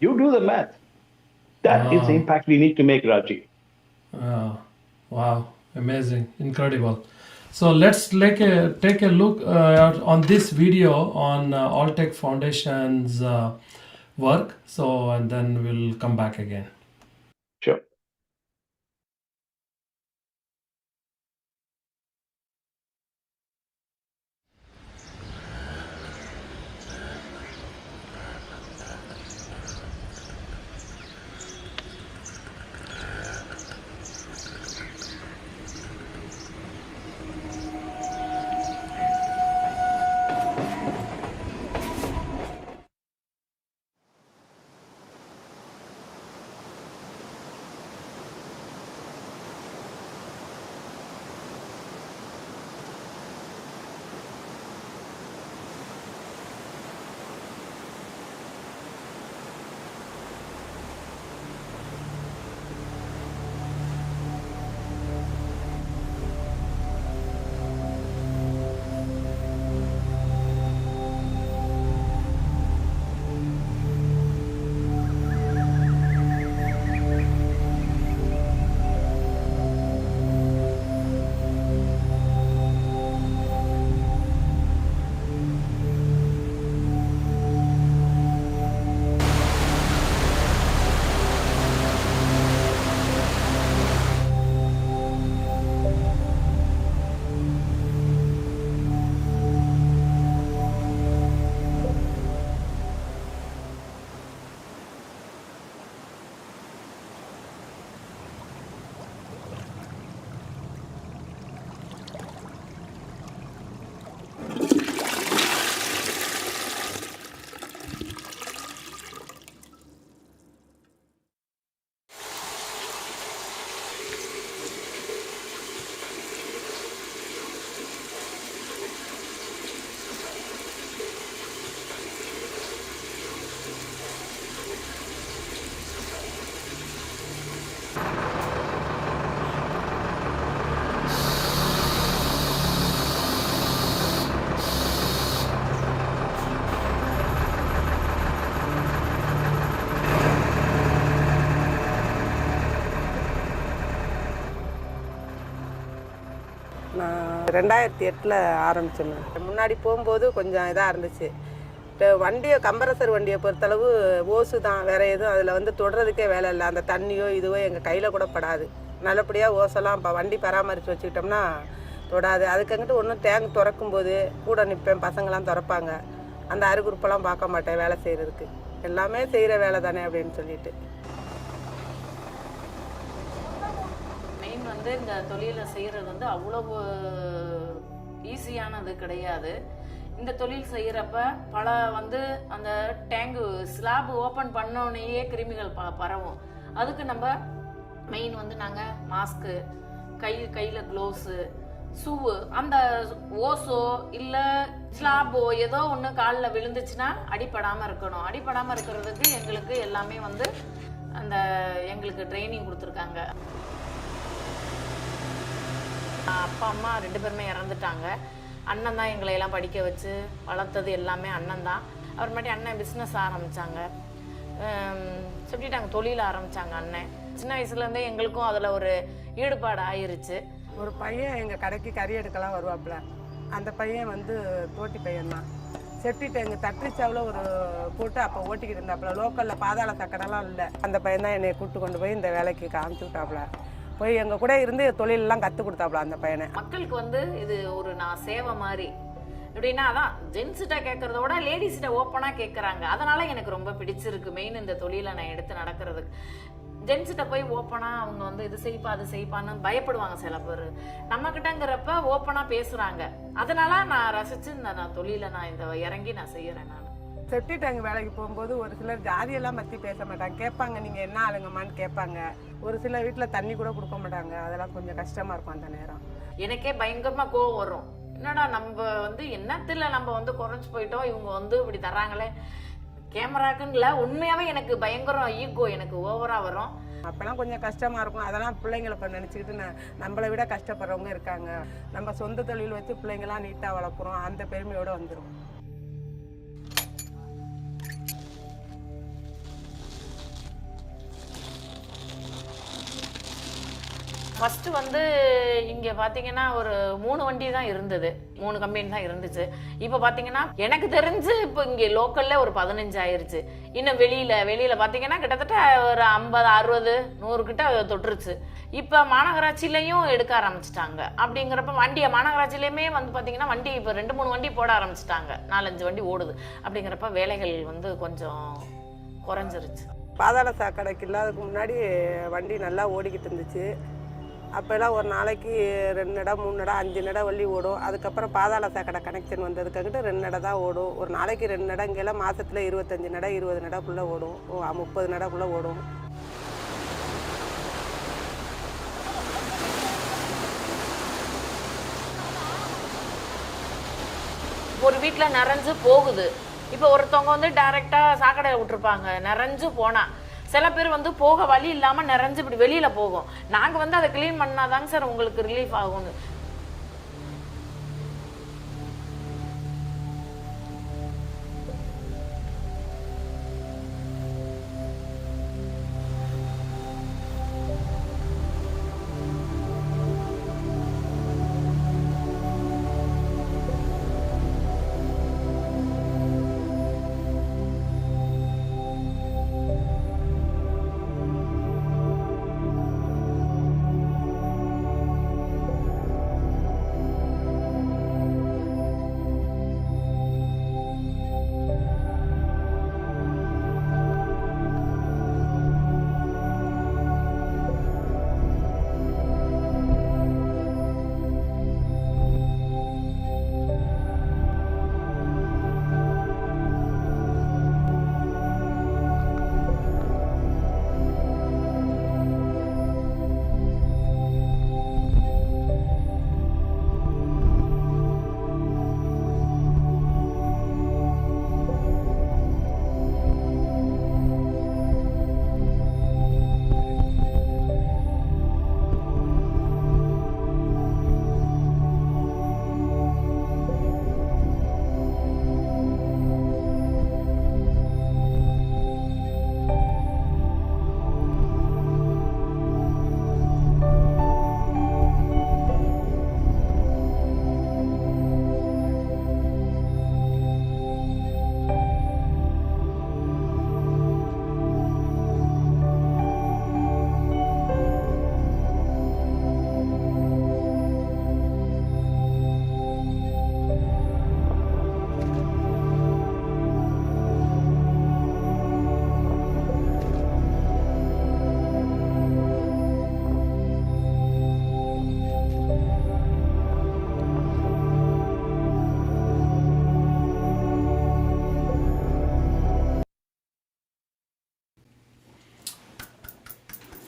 [SPEAKER 4] you do the math. That is the impact we need to make, Raji.
[SPEAKER 1] Wow, amazing, incredible. So let's take a look on this video on Alltech Foundation's work. So, and then we'll come back again.
[SPEAKER 4] Sure.
[SPEAKER 8] நான் 2008 ஆரம்பிச்சேன். முன்னாடி போகும்போது கொஞ்சம் இதாக இருந்துச்சு. வண்டியை compressor வண்டியை பொறுத்தளவு ஓசு தான், வேறு எதுவும் அதில் தொடுறதுக்கே வேலை இல்லை. அந்த தண்ணியோ இதுவோ எங்கள் கையில் கூட படாது. நல்லபடியாக ஓசெல்லாம் இப்போ வண்டி பராமரித்து வச்சுக்கிட்டோம்னா தொடாது. அதுக்கங்கிட்டு ஒன்றும் டேங்க் திறக்கும்போது கூட நிற்பேன், பசங்களாம் திறப்பாங்க. அந்த அருகுறுப்பெல்லாம் பார்க்க மாட்டேன் வேலை செய்கிறதுக்கு. எல்லாமே செய்கிற வேலை தானே அப்படின்னு சொல்லிட்டு.
[SPEAKER 9] மெயின் இந்த தொழிலை செய்கிறது அவ்வளவு ஈஸியானது கிடையாது. இந்த தொழில் செய்கிறப்ப பல அந்த டேங்கு ஸ்லாப் ஓப்பன் பண்ணோடனேயே கிருமிகள் பரவும். அதுக்கு நம்ம மெயின் நாங்கள் மாஸ்க்கு, கையில் க்ளோவ்ஸு, ஷூவு, அந்த ஓஸோ இல்லை ஸ்லாபோ ஏதோ ஒன்று காலில் விழுந்துச்சுன்னா அடிப்படாமல் இருக்கணும். அடிப்படாமல் இருக்கிறதுக்கு எங்களுக்கு எல்லாமே அந்த எங்களுக்கு ட்ரைனிங் கொடுத்துருக்காங்க. அப்பா அம்மா 2 பேருமே இறந்துட்டாங்க. அண்ணன் தான் எங்களை எல்லாம் படிக்க வச்சு வளர்த்தது எல்லாமே அண்ணன் தான். அப்புறமேட்டு அண்ணன் பிஸ்னஸ் ஆரம்பித்தாங்க, சொல்லிட்டாங்க தொழில் ஆரம்பித்தாங்க அண்ணன். சின்ன வயசுலேருந்தே எங்களுக்கும் அதில் ஒரு ஈடுபாடு ஆயிருச்சு.
[SPEAKER 8] ஒரு பையன் எங்கள் கடைக்கு கறி எடுக்கலாம் வருவாப்புல. அந்த பையன் வந்து தோட்டி பையன்தான். செட்டிட்டு எங்கள் தட்டுச்சாவில் ஒரு போட்டு அப்போ ஓட்டிக்கிட்டு இருந்தாப்புல. லோக்கலில் பாதாள சக்கரெல்லாம் இல்லை. அந்த பையன் தான் என்னை கூப்பிட்டு கொண்டு போய் இந்த வேலைக்கு காமிச்சு விட்டாப்புல. போய் எங்கள் கூட இருந்து தொழிலெல்லாம் கற்றுக் கொடுத்தாப்புல அந்த பையனை.
[SPEAKER 9] மக்களுக்கு வந்து இது ஒரு நான் சேவை மாதிரி. எப்படின்னா அதான் ஜென்ஸிட்ட கேட்கறத விட லேடிஸ்கிட்ட ஓப்பனாக கேட்குறாங்க. அதனால எனக்கு ரொம்ப பிடிச்சிருக்கு மெயின் இந்த தொழிலை நான் எடுத்து நடக்கிறதுக்கு. ஜென்ஸிட்ட போய் ஓப்பனாக அவங்க வந்து இது செய்ப்பா அது செய்ப்பான்னு பயப்படுவாங்க சில பேர். நம்மக்கிட்டங்கிறப்ப ஓப்பனாக பேசுகிறாங்க. அதனால நான் ரசித்து நான் தொழிலை நான் இந்த இறங்கி நான் செய்கிறேன். நான்
[SPEAKER 8] செப்டி டேங்க் வேலைக்கு போகும்போது ஒரு சிலர் ஜாதியெல்லாம் பற்றி பேச மாட்டாங்க. கேட்பாங்க நீங்கள் என்ன ஆளுங்கம்மான்னு கேட்பாங்க. ஒரு சில வீட்டில் தண்ணி கூட கொடுக்க மாட்டாங்க. அதெல்லாம் கொஞ்சம் கஷ்டமாக இருக்கும் அந்த நேரம்.
[SPEAKER 9] எனக்கே பயங்கரமாக கோவம் வரும். என்னடா நம்ம வந்து என்னத்தில் நம்ம வந்து குறைஞ்சி போயிட்டோம், இவங்க வந்து இப்படி தர்றாங்களே கேமராக்குன்னு இல்லை. உண்மையாகவே எனக்கு பயங்கரம் ஈகோ எனக்கு ஓவராக வரும்.
[SPEAKER 8] அப்போல்லாம் கொஞ்சம் கஷ்டமாக இருக்கும். அதெல்லாம் பிள்ளைங்களை இப்போ நினச்சிக்கிட்டு நம்மளை விட கஷ்டப்படுறவங்க இருக்காங்க. நம்ம சொந்த தொழில் வச்சு பிள்ளைங்களாம் நீட்டாக வளர்க்குறோம், அந்த பெருமையோடு வந்துடும்.
[SPEAKER 9] ஃபஸ்ட்டு வந்து இங்கே பார்த்தீங்கன்னா ஒரு 3 வண்டி தான் இருந்தது, 3 கம்பெனி தான் இருந்துச்சு. இப்போ பார்த்தீங்கன்னா எனக்கு தெரிஞ்சு இப்போ இங்கே லோக்கலில் ஒரு 15 ஆயிருச்சு. இன்னும் வெளியில் பார்த்தீங்கன்னா கிட்டத்தட்ட ஒரு 50, 60, 100 கிட்ட தொட்டுருச்சு. இப்போ மாநகராட்சியிலையும் எடுக்க ஆரம்பிச்சிட்டாங்க. அப்படிங்கிறப்ப வண்டியை மாநகராட்சியிலையுமே வந்து பார்த்தீங்கன்னா வண்டி இப்போ 2-3 வண்டி போட ஆரம்பிச்சிட்டாங்க. 4-5 வண்டி ஓடுது. அப்படிங்கிறப்ப வேலைகள் வந்து கொஞ்சம் குறைஞ்சிருச்சு.
[SPEAKER 8] பாதாள சாக்கடைக்கு இல்லாததுக்கு முன்னாடி வண்டி நல்லா ஓடிக்கிட்டு இருந்துச்சு. அப்போல்லாம் ஒரு நாளைக்கு 2 நட 3 நட 5 நட வள்ளி ஓடும். அதுக்கப்புறம் பாதாள சாக்கடை கனெக்ஷன் வந்ததுக்காகிட்டு 2 நட தான் ஓடும். ஒரு நாளைக்கு 2 நடங்கெல்லாம் மாதத்தில் 25 நட 20 நடக்குள்ளே ஓடும், 30 நடக்குள்ளே ஓடும்.
[SPEAKER 9] ஒரு வீட்டில் நிறைஞ்சு போகுது. இப்போ ஒருத்தவங்க வந்து டைரெக்டாக சாக்கடை விட்டுருப்பாங்க, நிறைஞ்சு போனால். சில பேர் வந்து போக வழி இல்லாமல் நிறைஞ்சு இப்படி வெளியில் போகும். நாங்கள் வந்து அதை க்ளீன் பண்ணாதாங்க சார் உங்களுக்கு ரிலீஃப் ஆகும்னு.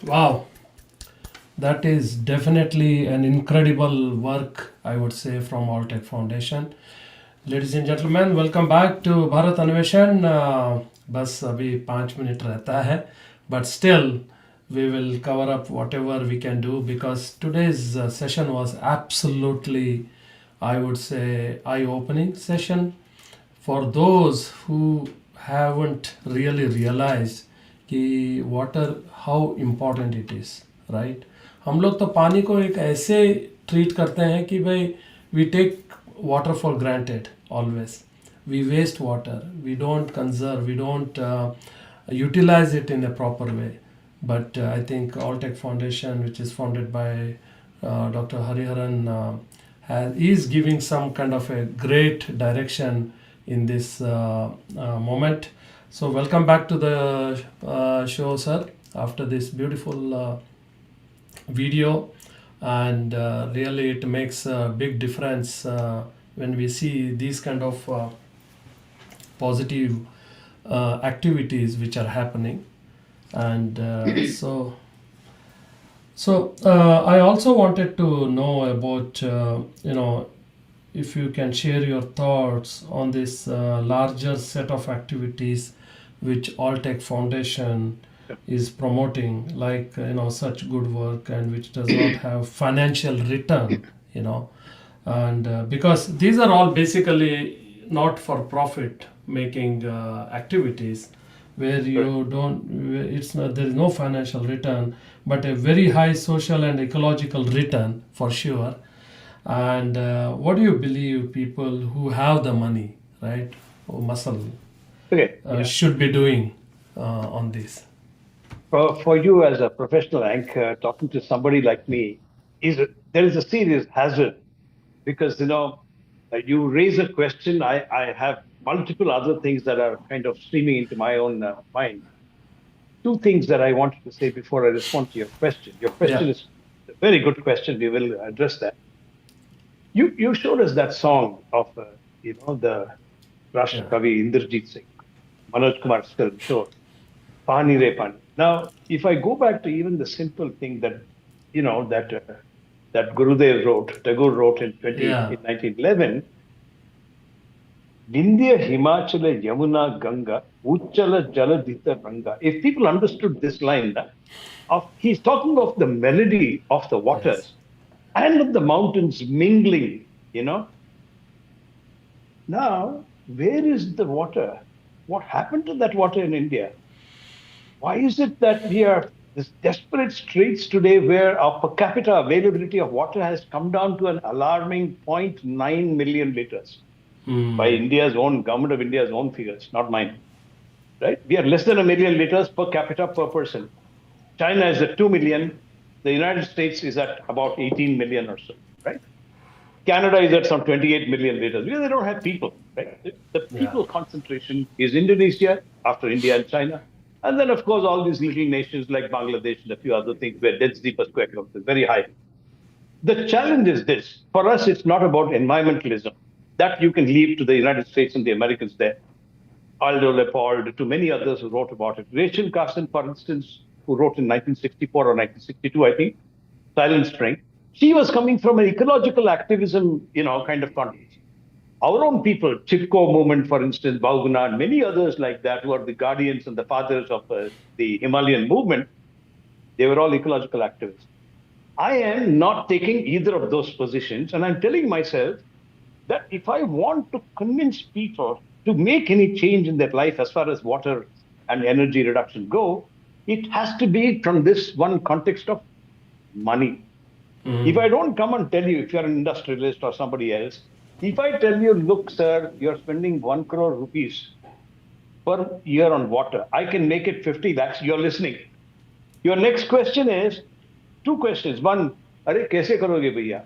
[SPEAKER 1] Wow, that is definitely an incredible work, I would say, from Alltech Foundation. Ladies and gentlemen, welcome back to Bharat Anveshan. बस अभी 5 मिनट रहता है but still we will cover up whatever we can do, because today's session was absolutely, I would say, eye-opening session for those who haven't really realized कि water how important it is, right. हम लोग तो पानी को एक ऐसे treat करते हैं कि भाई we take water for granted always, we waste water, we don't conserve, we don't utilize it in a proper way. But I think Alltech Foundation, which is founded by Dr. Hariharan, is giving some kind of a great direction in this moment. So welcome back to the show, sir, after this beautiful video. And really it makes a big difference when we see these kind of positive activities which are happening. And so I also wanted to know about if you can share your thoughts on this larger set of activities which Alltech Foundation is promoting, like such good work, and which does not have financial return, and because these are all basically not for profit making activities, where you don't, it's not, there is no financial return, but a very high social and ecological return for sure. And what do you believe people who have the money, right, or muscle, should be doing on this?
[SPEAKER 4] For you as a professional anchor, talking to somebody like me, there is a serious hazard, because you raise a question. I have multiple other things that are kind of streaming into my own mind. Two things that I wanted to say before I respond to your question. Your question is a very good question. We will address that. You showed us that song of the Rashtra Kavi Indrajit Singh, Manoj Kumar's film show, Pani Re Pani. Now, if I go back to even the simple thing that that Gurudev wrote, Tagore wrote in 1911, Vindhya Himachala Yamuna Ganga Uchala Jaladita Ranga. If people understood this line, he's talking of the melody of the waters and of the mountains mingling, Now, where is the water? What happened to that water in India? Why is it that we are this desperate straits today, where our per capita availability of water has come down to an alarming 0.9 million liters by India's own, Government of India's own figures, not mine, right? We are less than 1 million liters per capita per person. China is at 2 million. The United States is at about 18 million or so, right? Canada is at some 28 million liters, because they don't have people, right? The people concentration is Indonesia, after India and China. And then, of course, all these little nations like Bangladesh and a few other things where density per square kilometer is very high. The challenge is this. For us, it's not about environmentalism. That you can leave to the United States and the Americans there. Aldo Leopold, to many others who wrote about it. Rachel Carson, for instance, who wrote in 1964 or 1962, I think, Silent Spring. She was coming from an ecological activism, kind of context. Our own people, Chipko movement, for instance, Bauguna, and many others like that, who are the guardians and the fathers of the Himalayan movement, they were all ecological activists. I am not taking either of those positions, and I'm telling myself that if I want to convince people to make any change in their life as far as water and energy reduction go, it has to be from this one context of money. If I don't come and tell you, if you're an industrialist or somebody else, if I tell you, look, sir, you're spending 1 crore rupees per year on water, I can make it 50 lakhs, you're listening. Your next question is, two questions. One, Are, kaise karoge bhaiya?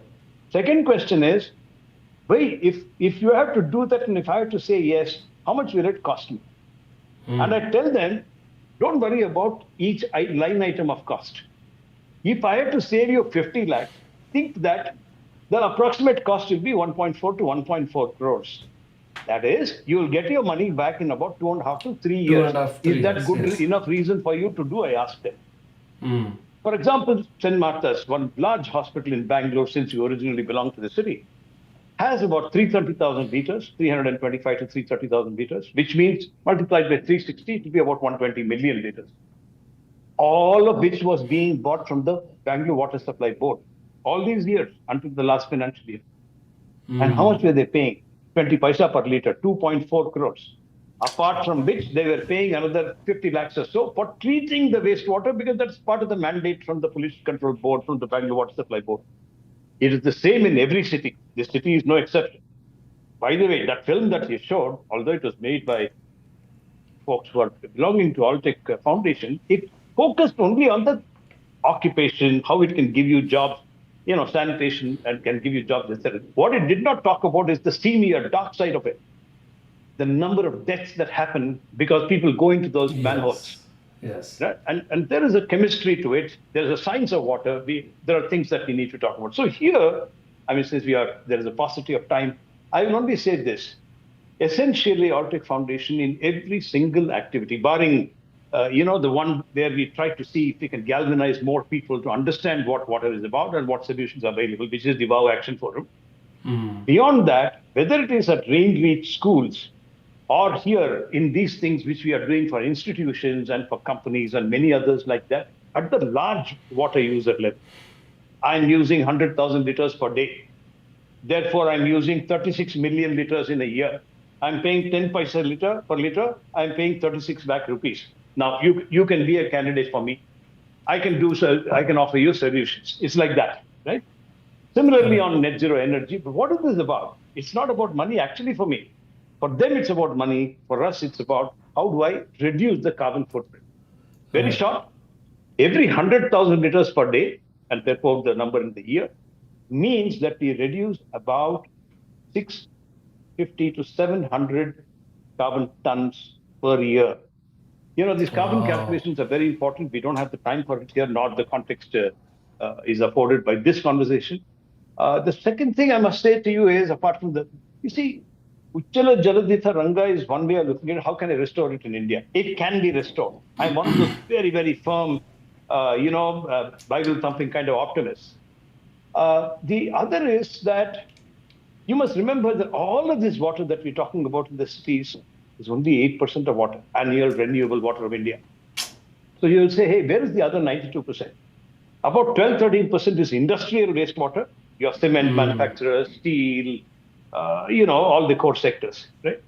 [SPEAKER 4] Second question is, bhai, if you have to do that and if I have to say yes, how much will it cost me? And I tell them, don't worry about each line item of cost. If I have to save you 50 lakhs, think that the approximate cost will be 1.4 to 1.4 crores. That is, you will get your money back in about 2.5 to 3 years. Is that good enough reason for you to do? I asked them. For example, St. Martha's, one large hospital in Bangalore, since you originally belong to the city, has about 330,000 liters, 325 to 330,000 liters, which means multiplied by 360, it will be about 120 million liters. all of which was being bought from the Bangalore Water Supply Board all these years until the last financial year. And how much were they paying? 20 paisa per liter, 2.4 crores. Apart from which they were paying another 50 lakhs or so for treating the wastewater, because that's part of the mandate from the Pollution Control Board, from the Bangalore Water Supply Board. It is the same in every city. This city is no exception. By the way, that film that you showed, although it was made by folks who are belonging to Alltech Foundation, it focused only on the occupation, how it can give you jobs, sanitation, and can give you jobs, etc. What it did not talk about is the seamier, dark side of it. The number of deaths that happen because people go into those manholes.
[SPEAKER 1] Yes.
[SPEAKER 4] Right? And there is a chemistry to it. There's a science of water. There are things that we need to talk about. So here, since there is a paucity of time, I will only say this. Essentially, Alltech Foundation in every single activity, barring, the one where we try to see if we can galvanize more people to understand what water is about and what solutions are available, which is the WOW Action Forum. Beyond that, whether it is at range-reach schools or here in these things which we are doing for institutions and for companies and many others like that, at the large water user level, I'm using 100,000 liters per day. Therefore, I'm using 36 million liters in a year. I'm paying 10 paisa per liter. I'm paying 36 lakh rupees. Now, you can be a candidate for me. I can offer you solutions. It's like that, right? Similarly, on net zero energy, but what is this about? It's not about money actually for me. For them, it's about money. For us, it's about how do I reduce the carbon footprint. Very short. Every 100,000 liters per day, and therefore the number in the year, means that we reduce about 650 to 700 carbon tons per year. These carbon calculations are very important. We don't have the time for it here, nor the context is afforded by this conversation. The second thing I must say to you is, apart from you see, Uchala Jaladitha Ranga is one way of looking at it. How can I restore it in India? It can be restored. I'm one of those very, very firm, Bible thumping kind of optimists. The other is that you must remember that all of this water that we're talking about in the cities is only 8% of water, annual renewable water of India. So you'll say, hey, where is the other 92%? About 12-13% is industrial wastewater, your cement manufacturers, steel, all the core sectors, right?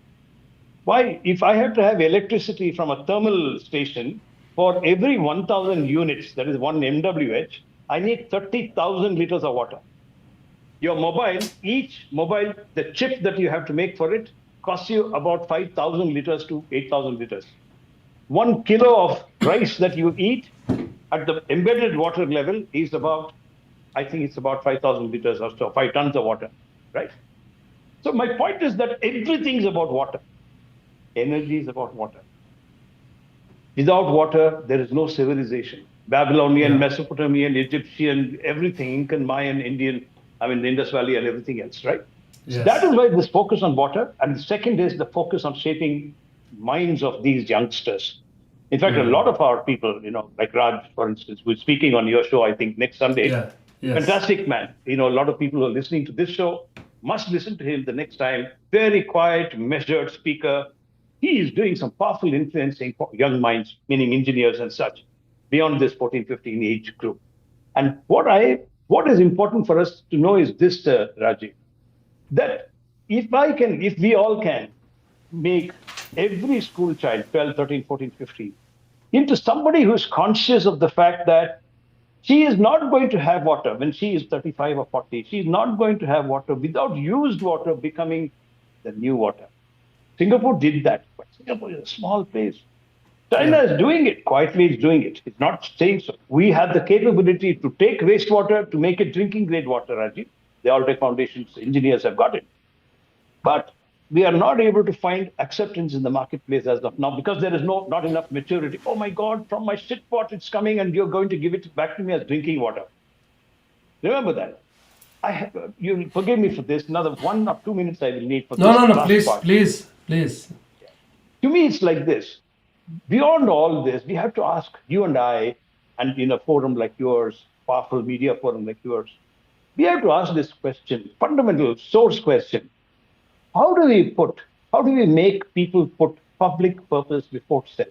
[SPEAKER 4] Why? If I have to have electricity from a thermal station for every 1,000 units, that is 1 MWH, I need 30,000 liters of water. Your each mobile, the chip that you have to make for it costs you about 5,000 liters to 8,000 liters. 1 kilo of rice that you eat at the embedded water level is about 5,000 liters or so, 5 tons of water, right? So my point is that everything is about water. Energy is about water. Without water, there is no civilization. Babylonian, Mesopotamian, Egyptian, everything, Incan, Mayan, Indian, the Indus Valley and everything else, right? Yes. So that is why this focus on water. And the second is the focus on shaping minds of these youngsters. In fact, a lot of our people, like Raj, for instance, who's speaking on your show, I think next Sunday. Yeah. Yes. Fantastic man. A lot of people who are listening to this show must listen to him the next time. Very quiet, measured speaker. He is doing some powerful influencing for young minds, meaning engineers and such, beyond this 14, 15 age group. And what is important for us to know is this, Rajiv, that if we all can make every school child, 12, 13, 14, 15, into somebody who is conscious of the fact that she is not going to have water when she is 35 or 40. She is not going to have water without used water becoming the new water. Singapore did that, but Singapore is a small place. China is doing it, quietly is doing it. It's not saying so. We have the capability to take wastewater to make it drinking grade water, Rajiv. The Alltech Foundation's engineers have got it. But we are not able to find acceptance in the marketplace as of now because there is not enough maturity. Oh my God, from my shit pot it's coming and you're going to give it back to me as drinking water. Remember that. You'll forgive me for this. Another 1 or 2 minutes I will need for this.
[SPEAKER 1] No, please.
[SPEAKER 4] To me, it's like this. Beyond all this, we have to ask you and I, and in a forum like yours, powerful media forum like yours, we have to ask this question, fundamental source question. How do we make people put public purpose before self?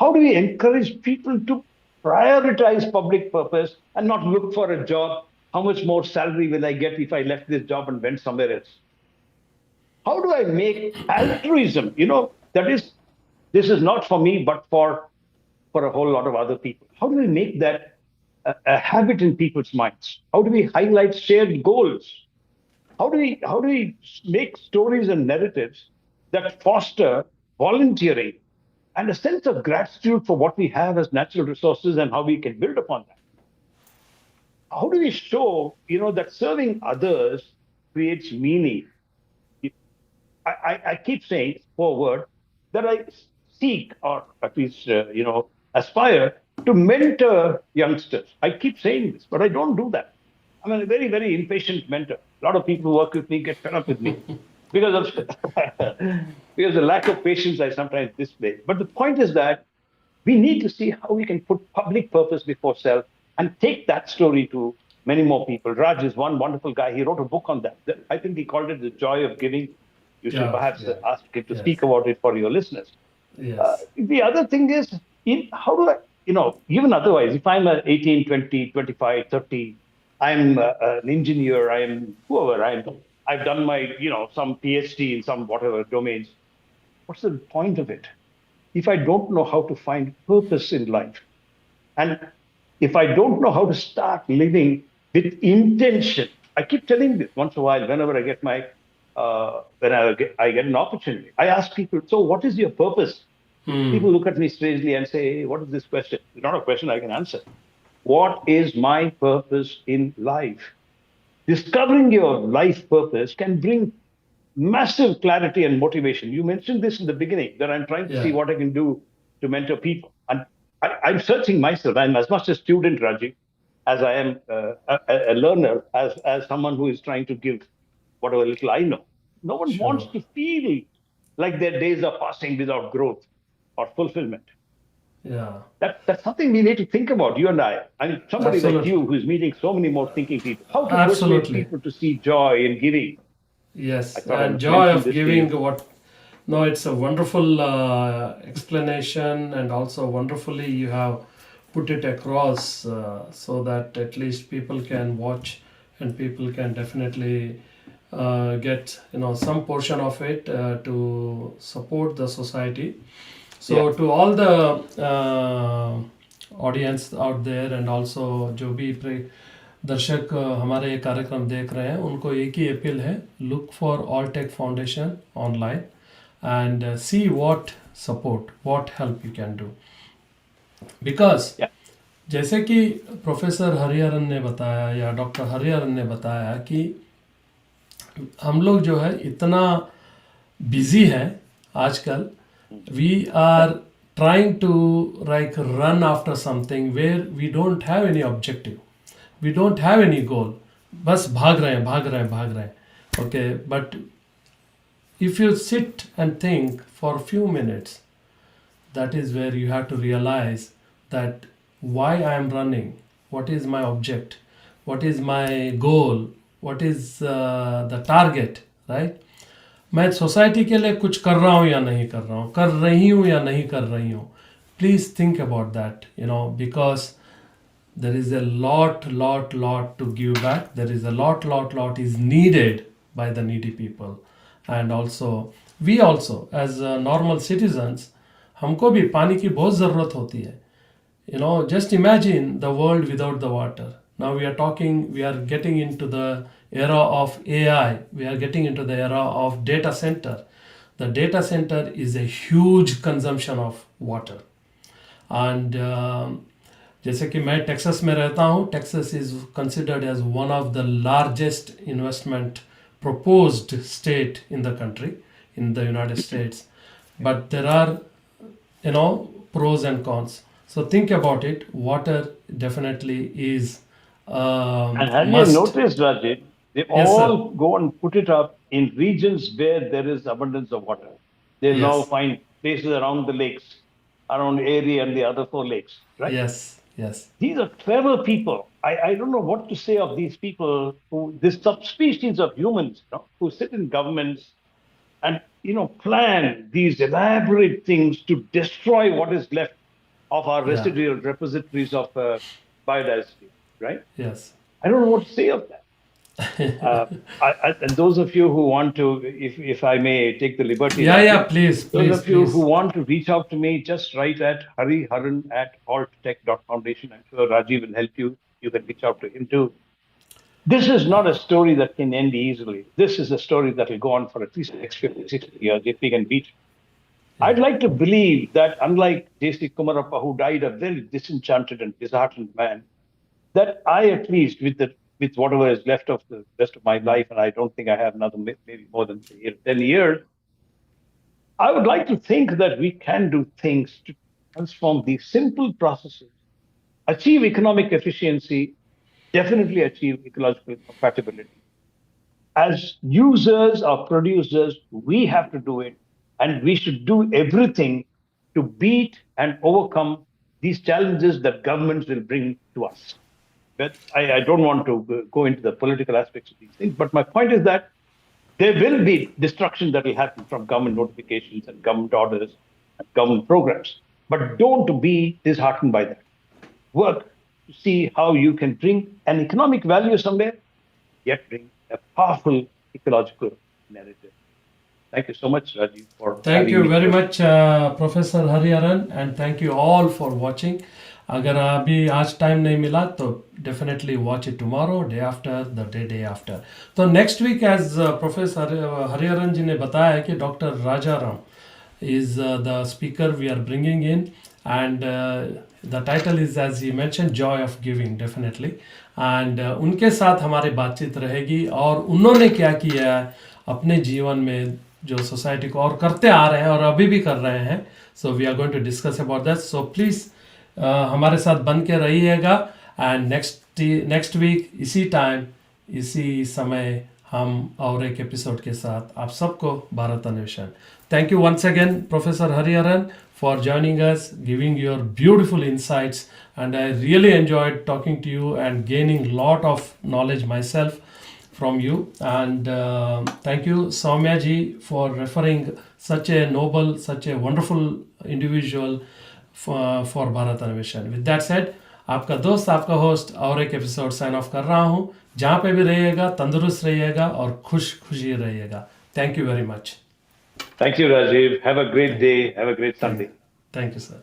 [SPEAKER 4] How do we encourage people to prioritize public purpose and not look for a job? How much more salary will I get if I left this job and went somewhere else? How do I make altruism, this is not for me, but for a whole lot of other people? How do we make that a habit in people's minds? How do we highlight shared goals? How do we make stories and narratives that foster volunteering and a sense of gratitude for what we have as natural resources and how we can build upon that? How do we show, that serving others creates meaning? I keep saying forward that I seek, or at least aspire to mentor youngsters. I keep saying this, but I don't do that. I'm a very, very impatient mentor. A lot of people who work with me get fed up with me because of because the lack of patience I sometimes display. But the point is that we need to see how we can put public purpose before self and take that story to many more people. Raj is one wonderful guy. He wrote a book on that. I think he called it The Joy of Giving. You should perhaps ask him to speak about it for your listeners.
[SPEAKER 1] Yes.
[SPEAKER 4] The other thing is, how do I, even otherwise, if I'm 18, 20, 25, 30, I'm an engineer, I'm whoever, I've done my, some PhD in some whatever domains. What's the point of it? If I don't know how to find purpose in life, and if I don't know how to start living with intention, I keep telling this once in a while, whenever I get I get an opportunity. I ask people, so what is your purpose? People look at me strangely and say, hey, what is this question? It's not a question I can answer. What is my purpose in life? Discovering your life purpose can bring massive clarity and motivation. You mentioned this in the beginning, that I'm trying to see what I can do to mentor people. And I'm searching myself. I'm as much a student, Rajiv, as I am a learner, as someone who is trying to give whatever little I know. No one wants to feel like their days are passing without growth or fulfillment.
[SPEAKER 1] Yeah.
[SPEAKER 4] That's something we need to think about, you and I. I mean, somebody like
[SPEAKER 1] Absolutely.
[SPEAKER 4] you who's meeting so many more thinking people. How to persuade
[SPEAKER 1] Absolutely.
[SPEAKER 4] people to see joy in giving.
[SPEAKER 1] Yes,
[SPEAKER 4] I thought I
[SPEAKER 1] and
[SPEAKER 4] would
[SPEAKER 1] joy
[SPEAKER 4] mention
[SPEAKER 1] of
[SPEAKER 4] this to
[SPEAKER 1] giving
[SPEAKER 4] you.
[SPEAKER 1] what. No, it's a wonderful explanation, and also wonderfully you have put it across so that at least people can watch and people can definitely get some portion of it to support the society. So to all the audience out there and also जो भी दर्शक हमारे ये कार्यक्रम देख रहे हैं, उनको एक ही अपील है, look for Alltech Foundation online and see what support, what help you can do. Because जैसे कि प्रोफेसर हरिहरन ने बताया या डॉक्टर हरिहरन ने बताया कि हम लोग जो है इतना बिजी है आजकल, we are trying to like run after something where we don't have any objective, we don't have any goal, बस भाग रहे हैं. Okay, but if you sit and think for a few minutes, that is where you have to realize that why I am running, what is my object, what is my goal, what is the target, right? मैं society के लिए कुछ कर रहा हूँ या नहीं कर रहा हूँ, कर रही हूँ या नहीं कर रही हूँ. Please think about that, because there is a lot to give back. There is a lot is needed by the needy people. And also, we also, as normal citizens, हमको भी पानी की बहुत ज़रूरत होती है. Just imagine the world without the water. Now we are getting into the era of AI. We are getting into the era of data center. The data center is a huge consumption of water. And जैसे कि मैं Texas में रहता हूँ, Texas is considered as one of the largest investment proposed state in the country, in the United States. But there are, pros and cons. So think about it. Water definitely is
[SPEAKER 4] And have
[SPEAKER 1] must.
[SPEAKER 4] you noticed, Rajit, they
[SPEAKER 1] Yes,
[SPEAKER 4] all
[SPEAKER 1] sir.
[SPEAKER 4] go and put it up in regions where there is abundance of water. They now
[SPEAKER 1] Yes.
[SPEAKER 4] find places around the lakes, around Erie and the other 4 lakes, right?
[SPEAKER 1] Yes.
[SPEAKER 4] These are clever people. I don't know what to say of these people, this subspecies of humans, who sit in governments and, plan these elaborate things to destroy what is left of our residual repositories of biodiversity, right?
[SPEAKER 1] Yes.
[SPEAKER 4] I don't know what to say of that. And those of you who want to, if I may take the liberty,
[SPEAKER 1] Yeah,
[SPEAKER 4] Rajiv,
[SPEAKER 1] yeah, please,
[SPEAKER 4] those
[SPEAKER 1] please,
[SPEAKER 4] of you
[SPEAKER 1] please.
[SPEAKER 4] who want to reach out to me, just write at hariharan@alttech.foundation. I'm sure Rajiv will help you. You can reach out to him too. This is not a story that can end easily. This is a story that will go on for at least the next 50, 60 years if we can beat it. I'd like to believe that unlike J.C. Kumarappa, who died a very disenchanted and disheartened man, that I at least, with whatever is left of the rest of my life, and I don't think I have another maybe more than 10 years, I would like to think that we can do things to transform these simple processes, achieve economic efficiency, definitely achieve ecological compatibility. As users or producers, we have to do it, and we should do everything to beat and overcome these challenges that governments will bring to us. But I don't want to go into the political aspects of these things, but my point is that there will be destruction that will happen from government notifications and government orders and government programs. But don't be disheartened by that. Work to see how you can bring an economic value somewhere, yet bring a powerful ecological narrative. Thank you so much, Rajiv, for
[SPEAKER 1] Thank
[SPEAKER 4] having
[SPEAKER 1] you
[SPEAKER 4] me
[SPEAKER 1] very
[SPEAKER 4] here.
[SPEAKER 1] much, Professor Hariharan, and thank you all for watching. अगर अभी आज time नहीं मिला तो definitely watch it tomorrow, day after, the day after. तो next week as professor Hariharan ji ने बताया है कि doctor Raja Ram is the speaker we are bringing in, and the title is, as he mentioned, joy of giving, definitely. And उनके साथ हमारी बातचीत रहेगी और उन्होंने क्या किया है अपने जीवन में जो सोसाइटी को और करते आ रहे हैं और अभी भी कर रहे हैं. So we are going to discuss about that. So please हमारे साथ बन के रहिएगा. एंड नेक्स्ट वीक इसी टाइम इसी समय हम और एक एपिसोड के साथ आप सबको भारत अन्वेषण. Thank you once again, Professor Hariharan, for joining us, giving your beautiful insights, and I really enjoyed talking to you and gaining a lot of knowledge myself from you. And thank you, Soumya ji, for referring such a noble, such a wonderful individual for Bharat Anveshan. With that said, आपका दोस्त, आपका host और एक episode sign of कर रहा हूँ. जहाँ पे भी रहिएगा तंदुरुस्त रहिएगा और खुशी रहिएगा. Thank you very much.
[SPEAKER 4] Thank you, Rajiv. Have a great day. Have a great Sunday.
[SPEAKER 1] Thank you, sir.